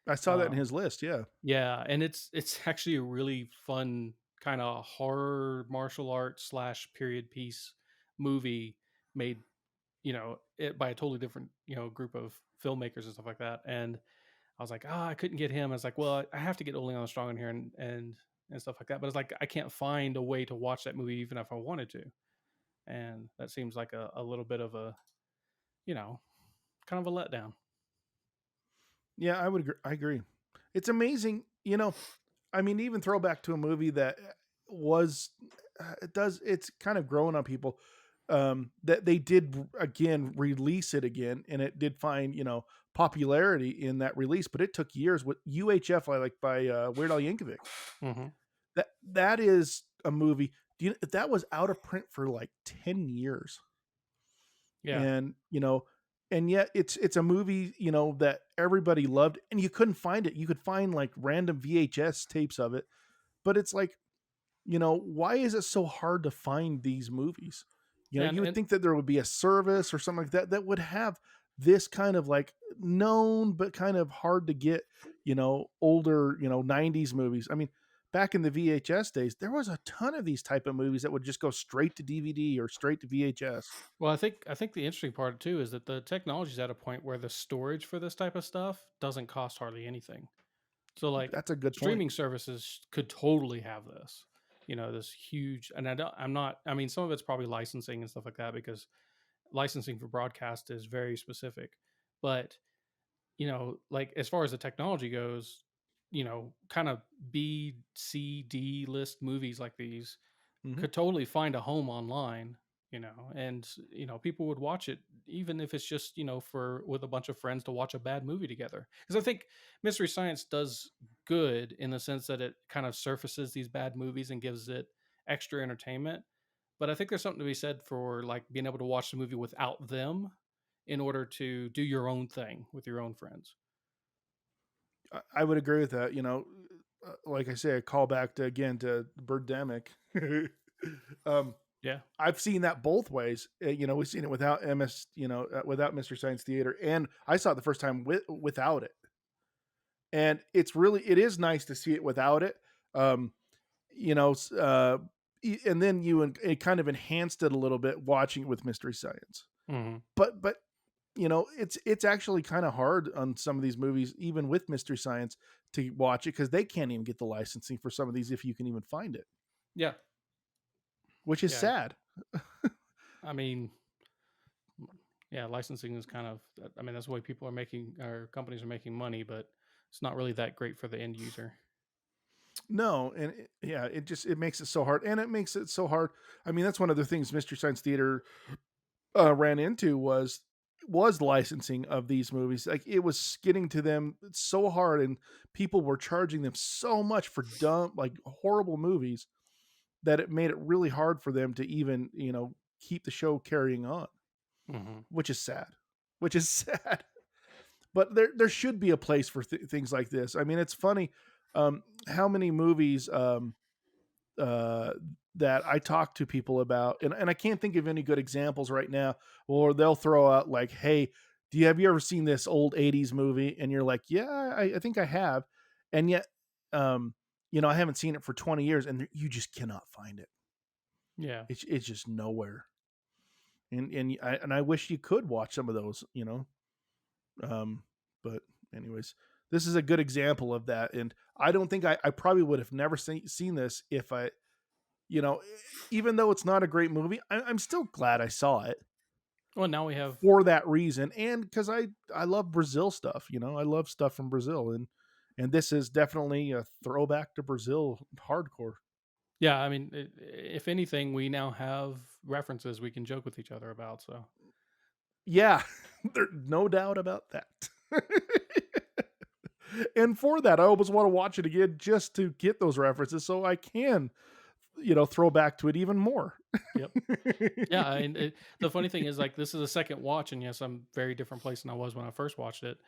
[SPEAKER 2] I saw that in
[SPEAKER 3] Um,
[SPEAKER 2] his list. Yeah,
[SPEAKER 3] yeah, and it's actually a really fun kind of horror martial arts slash period piece movie made, by a totally different group of filmmakers and stuff like that. And I was like, I couldn't get him. I was like, well, I have to get Ole Armstrong in here and stuff like that. But it's like I can't find a way to watch that movie even if I wanted to, and that seems like a little bit of a, you know, kind of a letdown.
[SPEAKER 2] yeah, I would agree. I agree. It's amazing. I mean, even throwback to a movie that was it's kind of growing on people, that they did again release it again, and it did find popularity in that release, but it took years with UHF, like by Weird Al Yankovic.
[SPEAKER 3] Mm-hmm.
[SPEAKER 2] That is a movie. That was out of print for like 10 years,
[SPEAKER 3] Yeah.
[SPEAKER 2] and and yet it's a movie that everybody loved, and you couldn't find it. You could find like random VHS tapes of it, but it's like, why is it so hard to find these movies?
[SPEAKER 3] Yeah,
[SPEAKER 2] You would
[SPEAKER 3] and
[SPEAKER 2] think that there would be a service or something like that that would have this kind of like known but kind of hard to get, older, 90s movies. I mean, back in the VHS days, there was a ton of these type of movies that would just go straight to DVD or straight to VHS.
[SPEAKER 3] well, I think the interesting part too is that the technology is at a point where the storage for this type of stuff doesn't cost hardly anything. So like
[SPEAKER 2] That's a good point.
[SPEAKER 3] streaming services could totally have this, this huge, and I'm not, I mean, some of it's probably licensing and stuff like that because licensing for broadcast is very specific. But, like as far as the technology goes, kind of B, C, D list movies like these
[SPEAKER 2] Hmm.
[SPEAKER 3] could totally find a home online, and people would watch it even if it's just for with a bunch of friends to watch a bad movie together. Because I think Mystery Science does good in the sense that it kind of surfaces these bad movies and gives it extra entertainment. But I think there's something to be said for like being able to watch the movie without them in order to do your own thing with your own friends.
[SPEAKER 2] I would agree with that. Like I say, a callback to again to Birdemic. um,
[SPEAKER 3] Yeah.
[SPEAKER 2] I've seen that both ways. We've seen it without MS, without Mystery Science Theater, and I saw it the first time without it. And it is nice to see it without it. Um, you know, and then it kind of enhanced it a little bit watching it with Mystery Science.
[SPEAKER 3] Mm-hmm.
[SPEAKER 2] But it's actually kind of hard on some of these movies, even with Mystery Science, to watch it because they can't even get the licensing for some of these if you can even find it,
[SPEAKER 3] Yeah.
[SPEAKER 2] which is
[SPEAKER 3] Yeah.
[SPEAKER 2] sad.
[SPEAKER 3] I mean, yeah, licensing is kind of, I mean, that's the way people are making, or companies are making money, but it's not really that great for the end user.
[SPEAKER 2] No, and it makes it so hard, and it makes it so hard. I mean, that's one of the things Mystery Science Theater ran into was licensing of these movies. Like it was getting to them so hard, and people were charging them so much for dumb, like horrible movies. that it made it really hard for them to even, keep the show carrying on, which is sad. Which is sad. But there should be a place for things like this. I mean, it's funny how many movies uh, that I talk to people about, and I can't think of any good examples right now, or they'll throw out like, hey, have you ever seen this old 80s movie? And you're like, yeah, I think I have. And yet, I haven't seen it for 20 years and you just cannot find it.
[SPEAKER 3] Yeah.
[SPEAKER 2] It's just nowhere. And I wish you could watch some of those, but anyways, this is a good example of that. And I don't think I probably would have never seen this if I, even though it's not a great movie, I'm still glad I saw it.
[SPEAKER 3] Well, now we have
[SPEAKER 2] for that reason, and because I love Brazil stuff. I love stuff from Brazil, and this is definitely a throwback to Brazil hardcore.
[SPEAKER 3] Yeah, I mean, if anything, we now have references we can joke with each other about. So,
[SPEAKER 2] yeah, there's no doubt about that. And for that, I always want to watch it again just to get those references, so I can, throw back to it even more.
[SPEAKER 3] Yep. Yeah, and the funny thing is, like, this is a second watch, and yes, I'm very different place than I was when I first watched it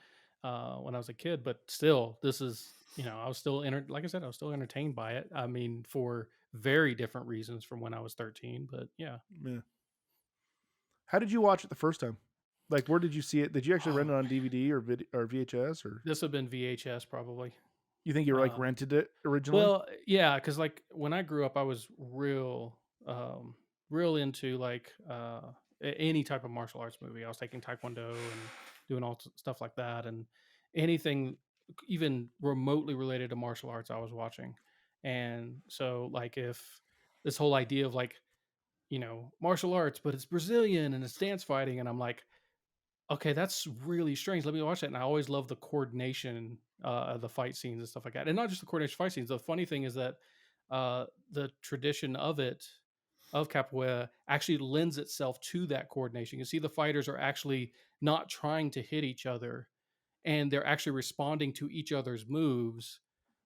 [SPEAKER 3] when I was a kid. But still, this is, I was still like I said, I was still entertained by it. I mean, for very different reasons from when I was 13. But yeah.
[SPEAKER 2] How did you watch it the first time? Like, where did you see it? Did you actually rent it on DVD or VHS? Or
[SPEAKER 3] this would have been VHS probably.
[SPEAKER 2] You think you like rented it originally?
[SPEAKER 3] Well, yeah, because like when I grew up, I was real into like any type of martial arts movie. I was taking Taekwondo and doing all stuff like that, and anything even remotely related to martial arts, I was watching. And so, like, if this whole idea of like, martial arts, but it's Brazilian and it's dance fighting, and I'm like, okay, that's really strange. Let me watch that. And I always love the coordination of the fight scenes and stuff like that. And not just the coordination fight scenes. The funny thing is that the tradition of Capoeira actually lends itself to that coordination. You see, the fighters are actually not trying to hit each other, and they're actually responding to each other's moves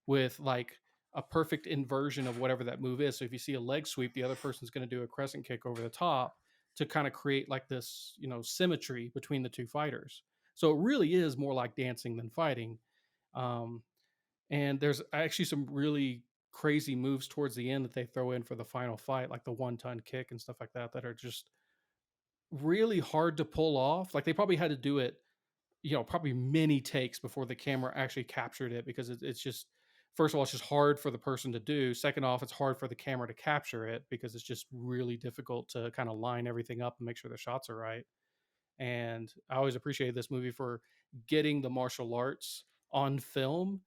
[SPEAKER 3] with like a perfect inversion of whatever that move is. So if you see a leg sweep, the other person's going to do a crescent kick over the top to kind of create like this, symmetry between the two fighters. So it really is more like dancing than fighting. And there's actually some really crazy moves towards the end that they throw in for the final fight, like the 1-ton kick and stuff like that, that are just really hard to pull off. Like they probably had to do it, probably many takes before the camera actually captured it, because it's just, first of all, it's just hard for the person to do. Second off, it's hard for the camera to capture it because it's just really difficult to kind of line everything up and make sure the shots are right. And I always appreciated this movie for getting the martial arts on film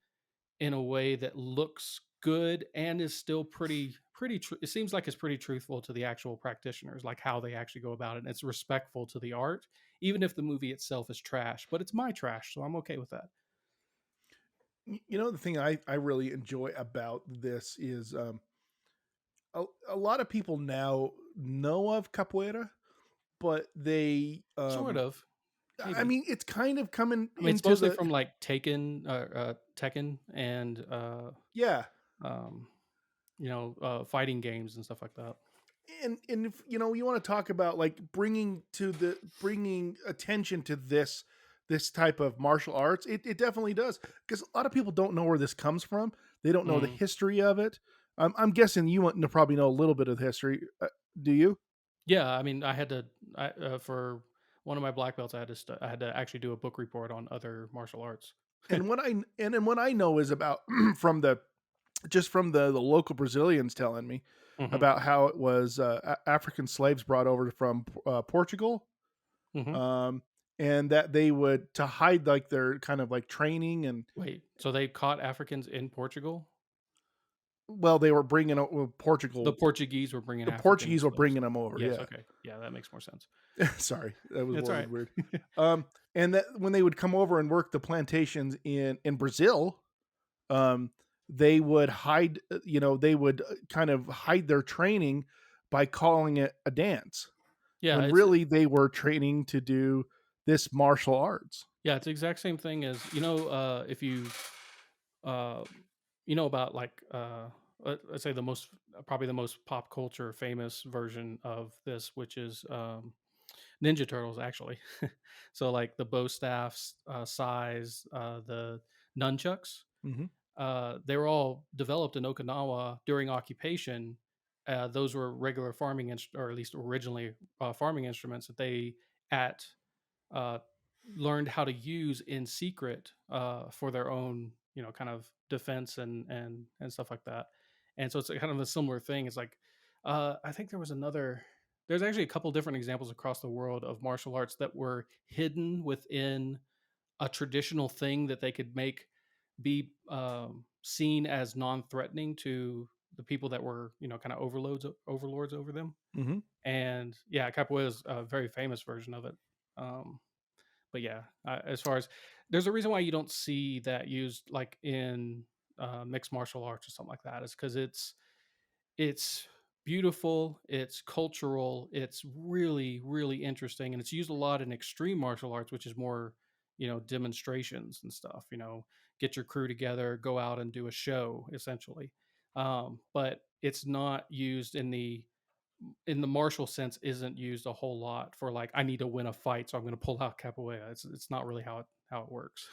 [SPEAKER 3] in a way that looks good and is still pretty it seems like it's pretty truthful to the actual practitioners, like how they actually go about it. And it's respectful to the art, even if the movie itself is trash, but it's my trash, so I'm okay with that.
[SPEAKER 2] The thing I really enjoy about this is a lot of people now know of Capoeira, but they
[SPEAKER 3] sort of. Maybe.
[SPEAKER 2] I mean, it's kind of coming.
[SPEAKER 3] I mean, it's mostly from like Tekken and fighting games and stuff like that.
[SPEAKER 2] And if you want to talk about like bringing attention to this type of martial arts, it definitely does, because a lot of people don't know where this comes from. They don't know the history of it. I'm guessing you want to probably know a little bit of the history. Do you?
[SPEAKER 3] Yeah, I mean, I had to for one of my black belts, I had to actually do a book report on other martial arts.
[SPEAKER 2] And what I know is about from the local Brazilians telling me about how it was African slaves brought over from Portugal, and that they would, to hide like their kind of like training and.
[SPEAKER 3] Wait, so they caught Africans in Portugal?
[SPEAKER 2] Well, they were bringing Portugal.
[SPEAKER 3] The Portuguese were bringing.
[SPEAKER 2] Portuguese were bringing them over.
[SPEAKER 3] Yes,
[SPEAKER 2] yeah.
[SPEAKER 3] Okay. Yeah, that makes more sense.
[SPEAKER 2] Sorry, that was
[SPEAKER 3] right.
[SPEAKER 2] weird. And that when they would come over and work the plantations in Brazil, they would hide. They would kind of hide their training by calling it a dance.
[SPEAKER 3] Yeah,
[SPEAKER 2] when really they were training to do this martial arts.
[SPEAKER 3] Yeah, it's the exact same thing as if you. About like let's say probably the most pop culture famous version of this, which is Ninja Turtles, actually. So like the bow staffs, size, the nunchucks,
[SPEAKER 2] Mm-hmm.
[SPEAKER 3] they were all developed in Okinawa during occupation. Those were regular or at least originally farming instruments that they at uh, learned how to use in secret for their own, kind of defense and stuff like that. And so it's kind of a similar thing. It's like I think there's actually a couple different examples across the world of martial arts that were hidden within a traditional thing that they could make be seen as non-threatening to the people that were, kind of overlords over them.
[SPEAKER 2] Mm-hmm.
[SPEAKER 3] And yeah, capoeira is a very famous version of it. Um, but yeah, as far as there's a reason why you don't see that used like in mixed martial arts or something like that, is because it's beautiful, it's cultural, it's really really interesting, and it's used a lot in extreme martial arts, which is more, demonstrations and stuff. Get your crew together, go out and do a show essentially. But it's not used in the martial sense, isn't used a whole lot for like, I need to win a fight, so I'm going to pull out capoeira. It's not really how it works.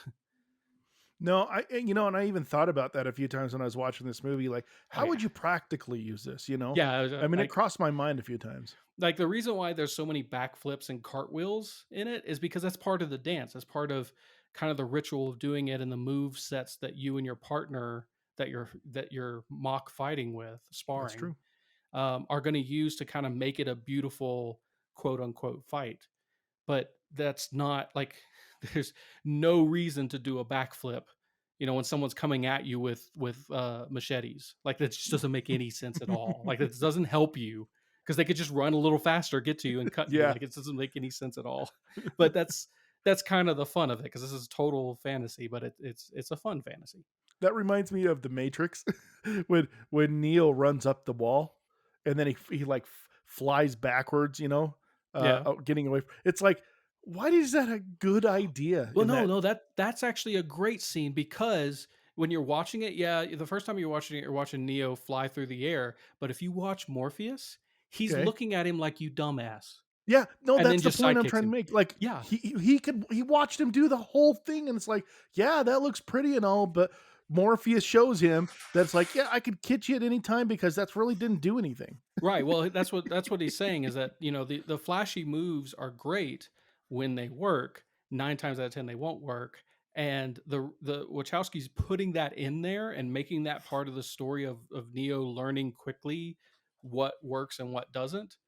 [SPEAKER 2] No, and I even thought about that a few times when I was watching this movie. Like,
[SPEAKER 3] Oh
[SPEAKER 2] how
[SPEAKER 3] yeah,
[SPEAKER 2] would you practically use this?
[SPEAKER 3] yeah.
[SPEAKER 2] I mean, it crossed my mind a few times.
[SPEAKER 3] Like the reason why there's so many backflips and cartwheels in it is because that's part of the dance. That's part of kind of the ritual of doing it, and the move sets that you and your partner that you're mock fighting with,
[SPEAKER 2] That's
[SPEAKER 3] sparring,
[SPEAKER 2] true.
[SPEAKER 3] are going to use to kind of make it a beautiful quote unquote fight. But that's not like there's no reason to do a backflip, when someone's coming at you with machetes. Like that just doesn't make any sense at all. Like that doesn't help you, because they could just run a little faster, get to you, and cut you.
[SPEAKER 2] Yeah,
[SPEAKER 3] Like it doesn't make any sense at all. But that's kind of the fun of it, because this is total fantasy, but it's a fun fantasy.
[SPEAKER 2] that reminds me of the Matrix when Neo runs up the wall, and then he like flies backwards.
[SPEAKER 3] Yeah.
[SPEAKER 2] Getting away. It's like, why is that a good idea?
[SPEAKER 3] Well,
[SPEAKER 2] In
[SPEAKER 3] no,
[SPEAKER 2] that,
[SPEAKER 3] no, that's actually a great scene, because when you're watching it, yeah, the first time you're watching it, you're watching Neo fly through the air. But if you watch Morpheus, he's
[SPEAKER 2] okay.
[SPEAKER 3] looking at him like, you dumbass,
[SPEAKER 2] Yeah, no,
[SPEAKER 3] and then
[SPEAKER 2] that's the
[SPEAKER 3] just
[SPEAKER 2] point I'm
[SPEAKER 3] sidekicks
[SPEAKER 2] trying to
[SPEAKER 3] him.
[SPEAKER 2] make. Like
[SPEAKER 3] Yeah,
[SPEAKER 2] he watched him do the whole thing, and it's like, yeah, that looks pretty and all, but Morpheus shows him that's like, yeah, I could kid you at any time because that's really didn't do anything.
[SPEAKER 3] right. Well, that's what he's saying, is that the flashy moves are great when they work. 9 times out of 10, they won't work. And the Wachowski's putting that in there and making that part of the story of Neo learning quickly what works and what doesn't,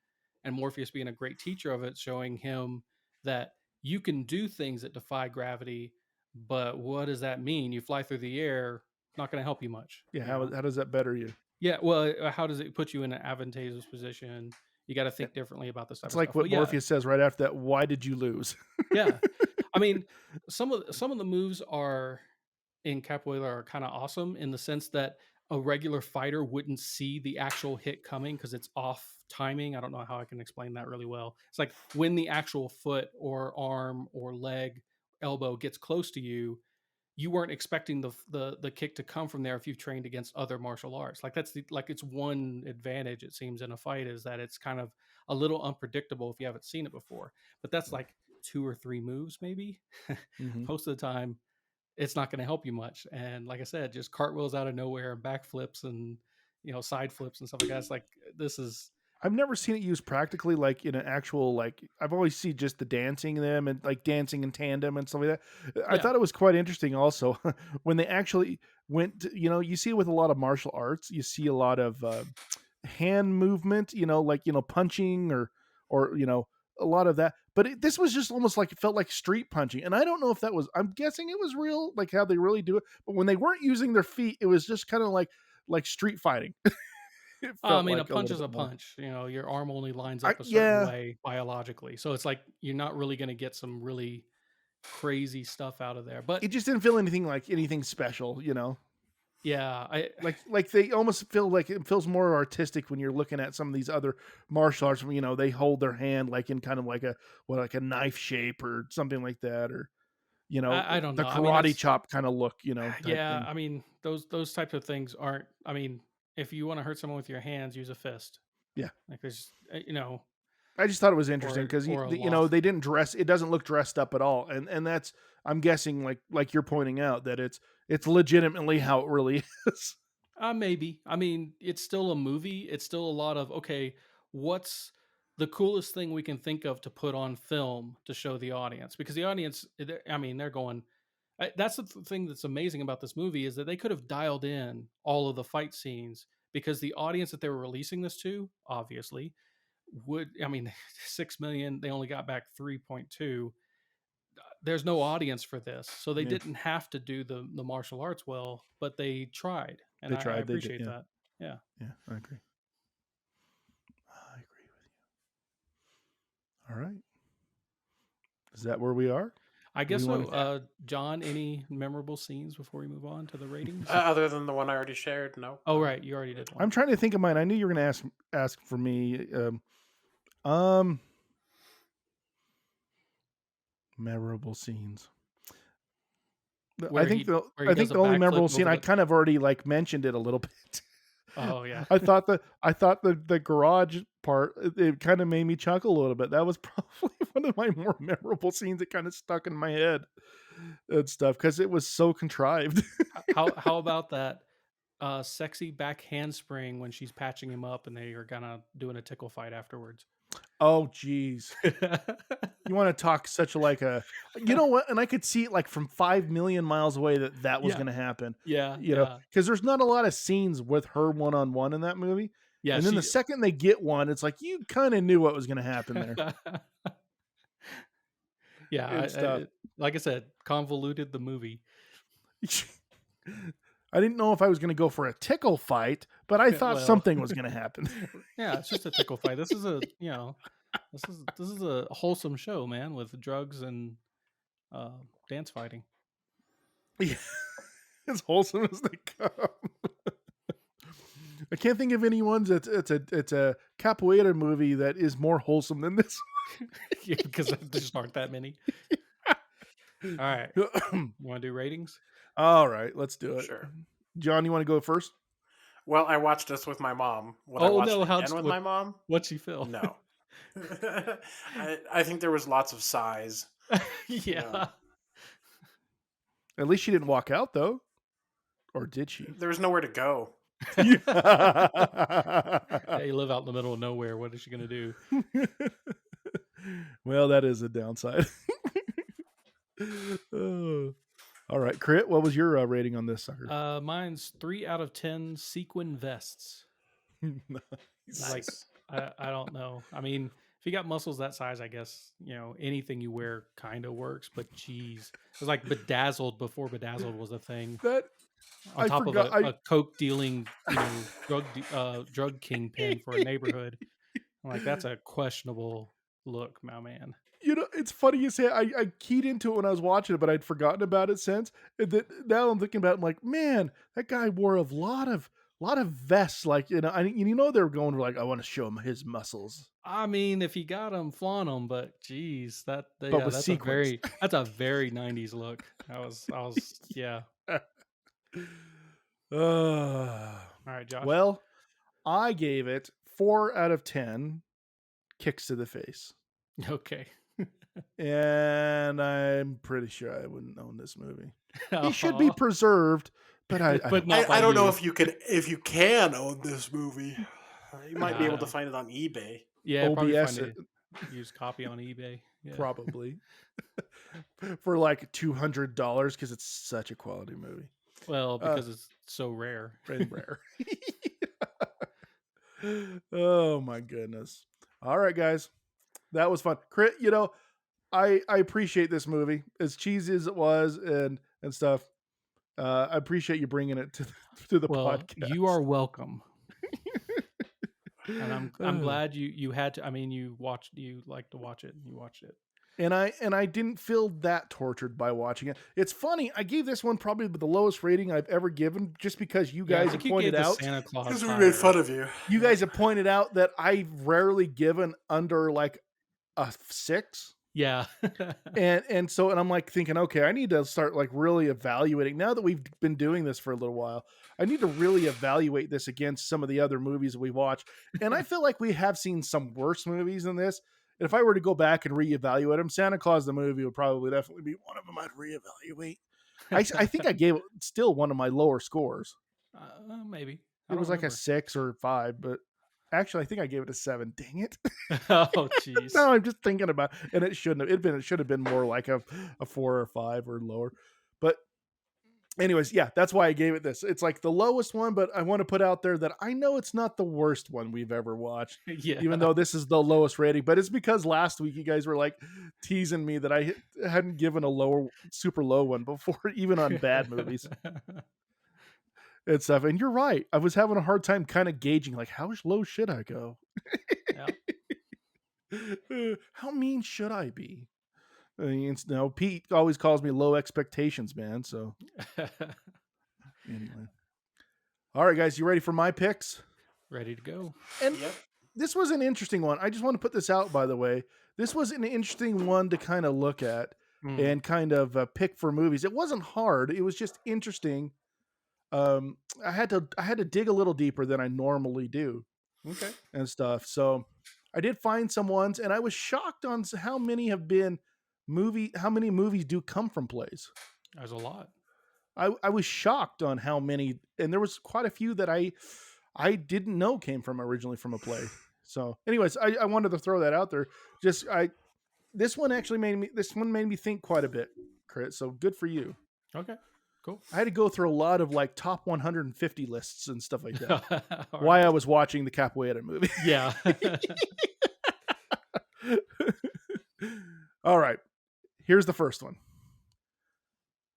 [SPEAKER 3] and Morpheus being a great teacher of it, showing him that you can do things that defy gravity, but what does that mean? You fly through the air, not going to help you much,
[SPEAKER 2] Yeah,
[SPEAKER 3] you know?
[SPEAKER 2] how does that better you?
[SPEAKER 3] Yeah, well, how does it put you in an advantageous position? You got to
[SPEAKER 2] Yeah,
[SPEAKER 3] think differently about this type
[SPEAKER 2] it's
[SPEAKER 3] of
[SPEAKER 2] like
[SPEAKER 3] stuff.
[SPEAKER 2] what
[SPEAKER 3] But yeah,
[SPEAKER 2] Morpheus says right after that. Why did you lose?
[SPEAKER 3] yeah. I mean, some of the moves are in capoeira are kind of awesome, in the sense that a regular fighter wouldn't see the actual hit coming because it's off timing. I don't know how I can explain that really well. It's like when the actual foot or arm or leg, elbow gets close to you, you weren't expecting the kick to come from there if you've trained against other martial arts. Like it's one advantage, it seems, in a fight, is that it's kind of a little unpredictable if you haven't seen it before. But that's like 2 or 3 moves maybe.
[SPEAKER 2] Mm-hmm.
[SPEAKER 3] Most of the time it's not going to help you much. And like I said, just cartwheels out of nowhere and backflips and side flips and stuff like that. It's like, this is
[SPEAKER 2] I've never seen it used practically, like in an actual, like I've always seen just the dancing them and like dancing in tandem and stuff like that. I
[SPEAKER 3] yeah.
[SPEAKER 2] thought it was quite interesting also when they actually went to, you see it with a lot of martial arts, you see a lot of hand movement, like, punching or, a lot of that. But this was just almost like, it felt like street punching. And I don't know if that was, I'm guessing it was real, like how they really do it. But when they weren't using their feet, it was just kind of like street fighting. It
[SPEAKER 3] I
[SPEAKER 2] felt
[SPEAKER 3] mean, a
[SPEAKER 2] like a
[SPEAKER 3] punch
[SPEAKER 2] little
[SPEAKER 3] is a
[SPEAKER 2] bit more.
[SPEAKER 3] punch. Your arm only lines up a certain
[SPEAKER 2] Yeah,
[SPEAKER 3] way biologically. So it's like you're not really going to get some really crazy stuff out of there.
[SPEAKER 2] it
[SPEAKER 3] But
[SPEAKER 2] just didn't feel anything special.
[SPEAKER 3] yeah,
[SPEAKER 2] Like they almost feel like it feels more artistic when you're looking at some of these other martial arts. They hold their hand like in kind of like like a knife shape or something like that, or
[SPEAKER 3] I don't
[SPEAKER 2] the
[SPEAKER 3] know. I mean,
[SPEAKER 2] karate chop kind of look, type
[SPEAKER 3] yeah.
[SPEAKER 2] thing.
[SPEAKER 3] I mean, those types of things aren't. I mean, if you want to hurt someone with your hands, use a fist.
[SPEAKER 2] Yeah.
[SPEAKER 3] Like there's,
[SPEAKER 2] I just thought it was interesting because
[SPEAKER 3] or a
[SPEAKER 2] they didn't dress. It doesn't look dressed up at all, and that's, I'm guessing, like you're pointing out, that it's legitimately how it really is.
[SPEAKER 3] Maybe. I mean, it's still a movie. It's still a lot of, okay, what's the coolest thing we can think of to put on film to show the audience? Because the audience, they're going, that's the thing that's amazing about this movie, is that they could have dialed in all of the fight scenes, because the audience that they were releasing this to, obviously, 6 million, they only got back 3.2. There's no audience for this, so they didn't have to do the martial arts well, but they tried, and
[SPEAKER 2] They tried.
[SPEAKER 3] I
[SPEAKER 2] They did,
[SPEAKER 3] appreciate
[SPEAKER 2] yeah.
[SPEAKER 3] that. Yeah,
[SPEAKER 2] I agree. I agree with you. All right, is that where we are?
[SPEAKER 3] I guess so. John, any memorable scenes before we move on to the ratings?
[SPEAKER 4] Other than the one I already shared, no.
[SPEAKER 3] Oh, right, you already did one.
[SPEAKER 2] I'm trying to think of mine. I knew you were going to ask for me. Memorable scenes. I think the only memorable scene, I kind of already mentioned it a little bit.
[SPEAKER 3] Oh yeah.
[SPEAKER 2] I thought the garage part, it kind of made me chuckle a little bit. That was probably one of my more memorable scenes. That kind of stuck in my head and stuff because it was so contrived.
[SPEAKER 3] How about that sexy back handspring when she's patching him up and they are doing a tickle fight afterwards?
[SPEAKER 2] Oh geez. You want to talk such you know what? And I could see it from 5 million miles away that was going to happen.
[SPEAKER 3] Yeah.
[SPEAKER 2] Because there's not a lot of scenes with her one-on-one in that movie. Yeah. And then the second they get one, it's like you kind of knew what was going to happen there.
[SPEAKER 3] Yeah. Like I said, convoluted the movie.
[SPEAKER 2] I didn't know if I was going to go for a tickle fight, but I thought something was going to happen.
[SPEAKER 3] Yeah, it's just a tickle fight. This is this is a wholesome show, man, with drugs and dance fighting.
[SPEAKER 2] Yeah, as wholesome as they come. I can't think of any ones it's a Capoeira movie that is more wholesome than this.
[SPEAKER 3] Yeah, because there just aren't that many. All right, you want to do ratings?
[SPEAKER 2] All right, let's do it.
[SPEAKER 4] Sure.
[SPEAKER 2] John, you want to go first?
[SPEAKER 4] Well, I watched this with my mom.
[SPEAKER 3] I watched it
[SPEAKER 4] again with my mom?
[SPEAKER 3] What'd she feel?
[SPEAKER 4] No. I think there was lots of sighs.
[SPEAKER 3] Yeah.
[SPEAKER 2] At least she didn't walk out, though. Or did she?
[SPEAKER 4] There was nowhere to go.
[SPEAKER 3] Yeah, you live out in the middle of nowhere. What is she going to do?
[SPEAKER 2] Well, that is a downside. All right, Crit, what was your rating on this sucker?
[SPEAKER 3] Mine's 3 out of 10 sequin vests.
[SPEAKER 2] Nice.
[SPEAKER 3] I don't know. I mean, if you got muscles that size, I guess, anything you wear kind of works. But geez, it was like Bedazzled before Bedazzled was a thing. On top of a coke dealing, drug kingpin for a neighborhood. I'm like, that's a questionable look, my man.
[SPEAKER 2] It's funny you say it. I keyed into it when I was watching it, but I'd forgotten about it since. And now I'm thinking about it, I'm like, man, that guy wore a lot of vests. They were going I want to show him his muscles.
[SPEAKER 3] I mean, if you got them, flaunt them. But geez, that's a very 90s look. I was yeah. All right, Josh.
[SPEAKER 2] Well, I gave it 4 out of 10 kicks to the face.
[SPEAKER 3] Okay.
[SPEAKER 2] And I'm pretty sure I wouldn't own this movie. He should be preserved, but I
[SPEAKER 4] don't know if you can own this movie. You might be able to find it on eBay.
[SPEAKER 3] Yeah,
[SPEAKER 2] OBS
[SPEAKER 3] use copy on eBay. Yeah.
[SPEAKER 2] Probably for $200 because it's such a quality movie.
[SPEAKER 3] Well, because it's so rare.
[SPEAKER 2] Rare. Oh my goodness! All right, guys, that was fun. Crit, I appreciate this movie, as cheesy as it was and stuff. I appreciate you bringing it to the podcast.
[SPEAKER 3] You are welcome. And I'm glad you had to. I mean, you like to watch it, and you watched it.
[SPEAKER 2] And I didn't feel that tortured by watching it. It's funny. I gave this one probably the lowest rating I've ever given, just because you guys have pointed out.
[SPEAKER 4] Because we made fun of you.
[SPEAKER 2] You guys have pointed out that I've rarely given under a 6.
[SPEAKER 3] Yeah.
[SPEAKER 2] And I'm like thinking, okay, I need to start like really evaluating now that we've been doing this for a little while. I need to really evaluate this against some of the other movies that we watch. And I feel like we have seen some worse movies than this. And if I were to go back and reevaluate them, Santa Claus the movie would probably definitely be one of them I'd reevaluate. I think I gave it still one of my lower scores.
[SPEAKER 3] Maybe.
[SPEAKER 2] It was like a 6 or 5, but actually I think I gave it a 7. Dang it.
[SPEAKER 3] Oh, jeez.
[SPEAKER 2] No, I'm just thinking about, and it shouldn't have. It should have been more like a 4 or 5 or lower. But anyways, yeah, that's why I gave it this. It's like the lowest one, but I want to put out there that I know it's not the worst one we've ever watched,
[SPEAKER 3] Yeah.
[SPEAKER 2] even though this is the lowest rating. But it's because last week you guys were like teasing me that I hadn't given a lower, super low one before, even on bad movies and stuff. And you're right. I was having a hard time kind of gauging, like, how low should I go?
[SPEAKER 3] Yeah.
[SPEAKER 2] How mean should I be? I mean, Pete always calls me low expectations, man. So anyway, all right, guys, you ready for my picks?
[SPEAKER 3] Ready to go.
[SPEAKER 2] And
[SPEAKER 4] Yep.
[SPEAKER 2] this was an interesting one. I just want to put this out, by the way. This was an interesting one to kind of look at and kind of pick for movies. It wasn't hard. It was just interesting. I had to dig a little deeper than I normally do.
[SPEAKER 3] Okay.
[SPEAKER 2] And stuff. So I did find some ones, and I was shocked on how many have been how many movies do come from plays.
[SPEAKER 3] There's a lot.
[SPEAKER 2] I was shocked on how many, and there was quite a few that I didn't know came from originally from a play. So anyways, I wanted to throw that out there. This one made me think quite a bit, Chris. So good for you.
[SPEAKER 3] Okay. Cool.
[SPEAKER 2] I had to go through a lot of like top 150 lists and stuff like that.
[SPEAKER 3] All
[SPEAKER 2] Why
[SPEAKER 3] right.
[SPEAKER 2] I was watching the Capoeira movie.
[SPEAKER 3] Yeah.
[SPEAKER 2] All right. Here's the first one.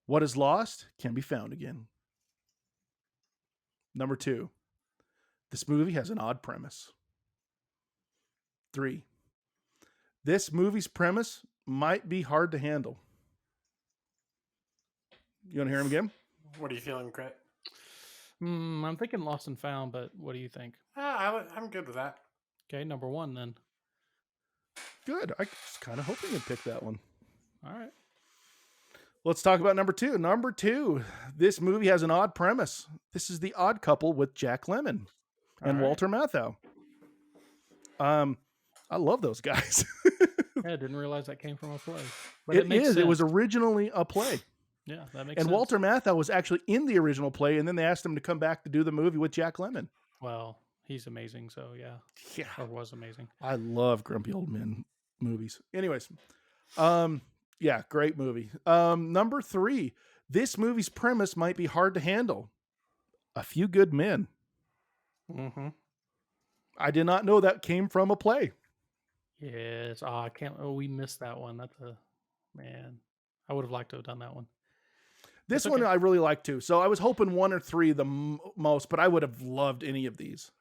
[SPEAKER 2] What is lost can be found again. Number 2. This movie has an odd premise. 3. This movie's premise might be hard to handle. You want to hear him again?
[SPEAKER 4] What are you feeling, Craig?
[SPEAKER 3] I'm thinking Lost and Found, but what do you think?
[SPEAKER 4] I'm good with that.
[SPEAKER 3] Okay, number 1 then.
[SPEAKER 2] Good. I was kind of hoping you'd pick that one.
[SPEAKER 3] All right.
[SPEAKER 2] Let's talk about number 2. Number 2. This movie has an odd premise. This is The Odd Couple with Jack Lemmon and Walter Matthau. I love those guys.
[SPEAKER 3] Yeah, I didn't realize that came from a play.
[SPEAKER 2] But it is. Sense. It was originally a play.
[SPEAKER 3] Yeah, that makes sense.
[SPEAKER 2] And Walter Matthau was actually in the original play, and then they asked him to come back to do the movie with Jack Lemmon.
[SPEAKER 3] Well, he's amazing, so yeah.
[SPEAKER 2] Yeah.
[SPEAKER 3] Or was amazing.
[SPEAKER 2] I love Grumpy Old Men movies. Anyways, yeah, great movie. Number 3. This movie's premise might be hard to handle. A Few Good Men.
[SPEAKER 3] Mm-hmm.
[SPEAKER 2] I did not know that came from a play.
[SPEAKER 3] Yes. I can't. Oh, we missed that one. That's a man. I would have liked to have done that one.
[SPEAKER 2] This one I really like too. So I was hoping 1 or 3 the most, but I would have loved any of these.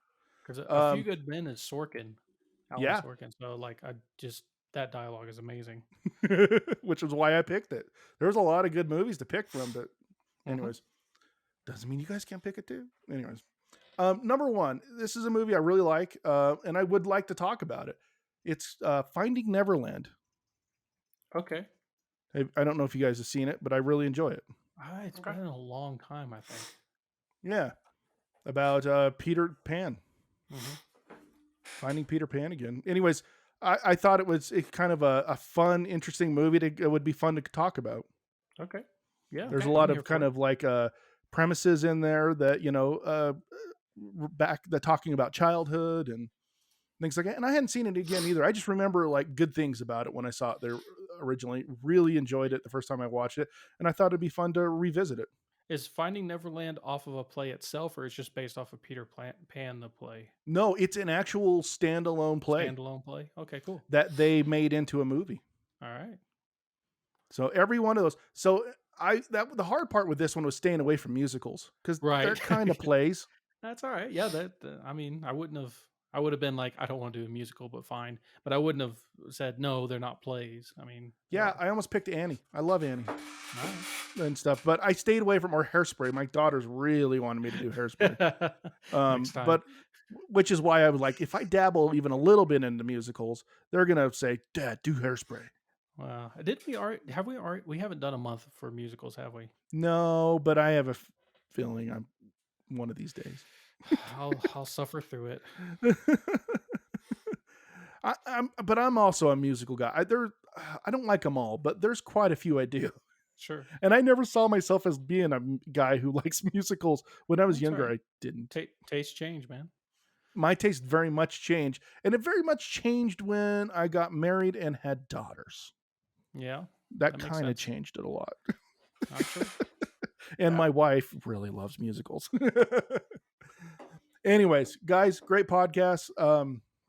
[SPEAKER 3] Because A Few Good Men is Sorkin. Alan
[SPEAKER 2] Yeah.
[SPEAKER 3] Sorkin. So like, that dialogue is amazing.
[SPEAKER 2] Which was why I picked it. There's a lot of good movies to pick from, but anyways, doesn't mean you guys can't pick it too. Anyways, number 1, this is a movie I really like, and I would like to talk about it. It's Finding Neverland.
[SPEAKER 3] Okay.
[SPEAKER 2] I don't know if you guys have seen it, but I really enjoy it.
[SPEAKER 3] It's been a long time, I think.
[SPEAKER 2] Yeah. About Peter Pan.
[SPEAKER 3] Mm-hmm.
[SPEAKER 2] Finding Peter Pan again. Anyways, I thought it was kind of a fun, interesting movie. It would be fun to talk about.
[SPEAKER 3] Okay. Yeah.
[SPEAKER 2] There's a lot of kind of like premises in there that, that talking about childhood and things like that. And I hadn't seen it again either. I just remember like good things about it when I saw it there originally. Really enjoyed it the first time I watched it. And I thought it'd be fun to revisit it.
[SPEAKER 3] Is Finding Neverland off of a play itself, or is just based off of Peter Pan, the play?
[SPEAKER 2] No, it's an actual standalone play.
[SPEAKER 3] Standalone play? Okay, cool.
[SPEAKER 2] That they made into a movie.
[SPEAKER 3] All right.
[SPEAKER 2] So every one of those. So the hard part with this one was staying away from musicals because they're kind of plays.
[SPEAKER 3] That's all right. Yeah, I would have been like, I don't want to do a musical, but fine. But I wouldn't have said, no, they're not plays. I mean.
[SPEAKER 2] Yeah, I almost picked Annie. I love Annie.
[SPEAKER 3] Nice.
[SPEAKER 2] And stuff. But I stayed away from Hairspray. My daughters really wanted me to do Hairspray. But which is why I was like, if I dabble even a little bit into musicals, they're going to say, Dad, do Hairspray.
[SPEAKER 3] Wow. Did we already have we already we haven't done a month for musicals, have we?
[SPEAKER 2] No, but I have a feeling I'm one of these days.
[SPEAKER 3] I'll suffer through it.
[SPEAKER 2] But I'm also a musical guy. I don't like them all, but there's quite a few I do.
[SPEAKER 3] Sure.
[SPEAKER 2] And I never saw myself as being a guy who likes musicals. When I was
[SPEAKER 3] That's
[SPEAKER 2] younger,
[SPEAKER 3] right.
[SPEAKER 2] I didn't.
[SPEAKER 3] Taste change, man.
[SPEAKER 2] My taste very much changed, and it very much changed when I got married and had daughters.
[SPEAKER 3] Yeah.
[SPEAKER 2] That
[SPEAKER 3] makes
[SPEAKER 2] kind of
[SPEAKER 3] sense.
[SPEAKER 2] changed it a lot.
[SPEAKER 3] I'm sure.
[SPEAKER 2] And my wife really loves musicals. Anyways, guys, great podcast.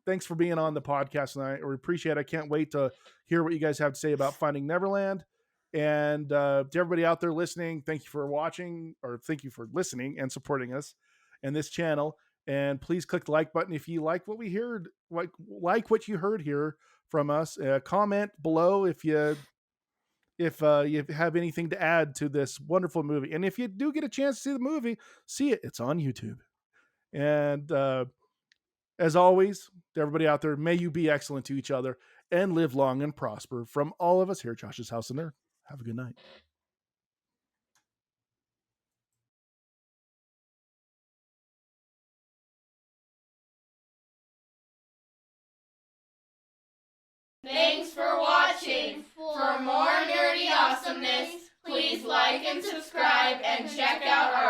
[SPEAKER 2] Thanks for being on the podcast tonight. We appreciate it. I can't wait to hear what you guys have to say about Finding Neverland. And to everybody out there listening, thank you for watching, or thank you for listening and supporting us and this channel. And please click the like button if you like what we heard, like what you heard here from us. Comment below if you have anything to add to this wonderful movie. And if you do get a chance to see the movie, see it. It's on YouTube. And as always, to everybody out there, may you be excellent to each other and live long and prosper. From all of us here at Josh's House of Nerd. Have a good night.
[SPEAKER 1] Thanks for watching. For more nerdy awesomeness, please like and subscribe and check out our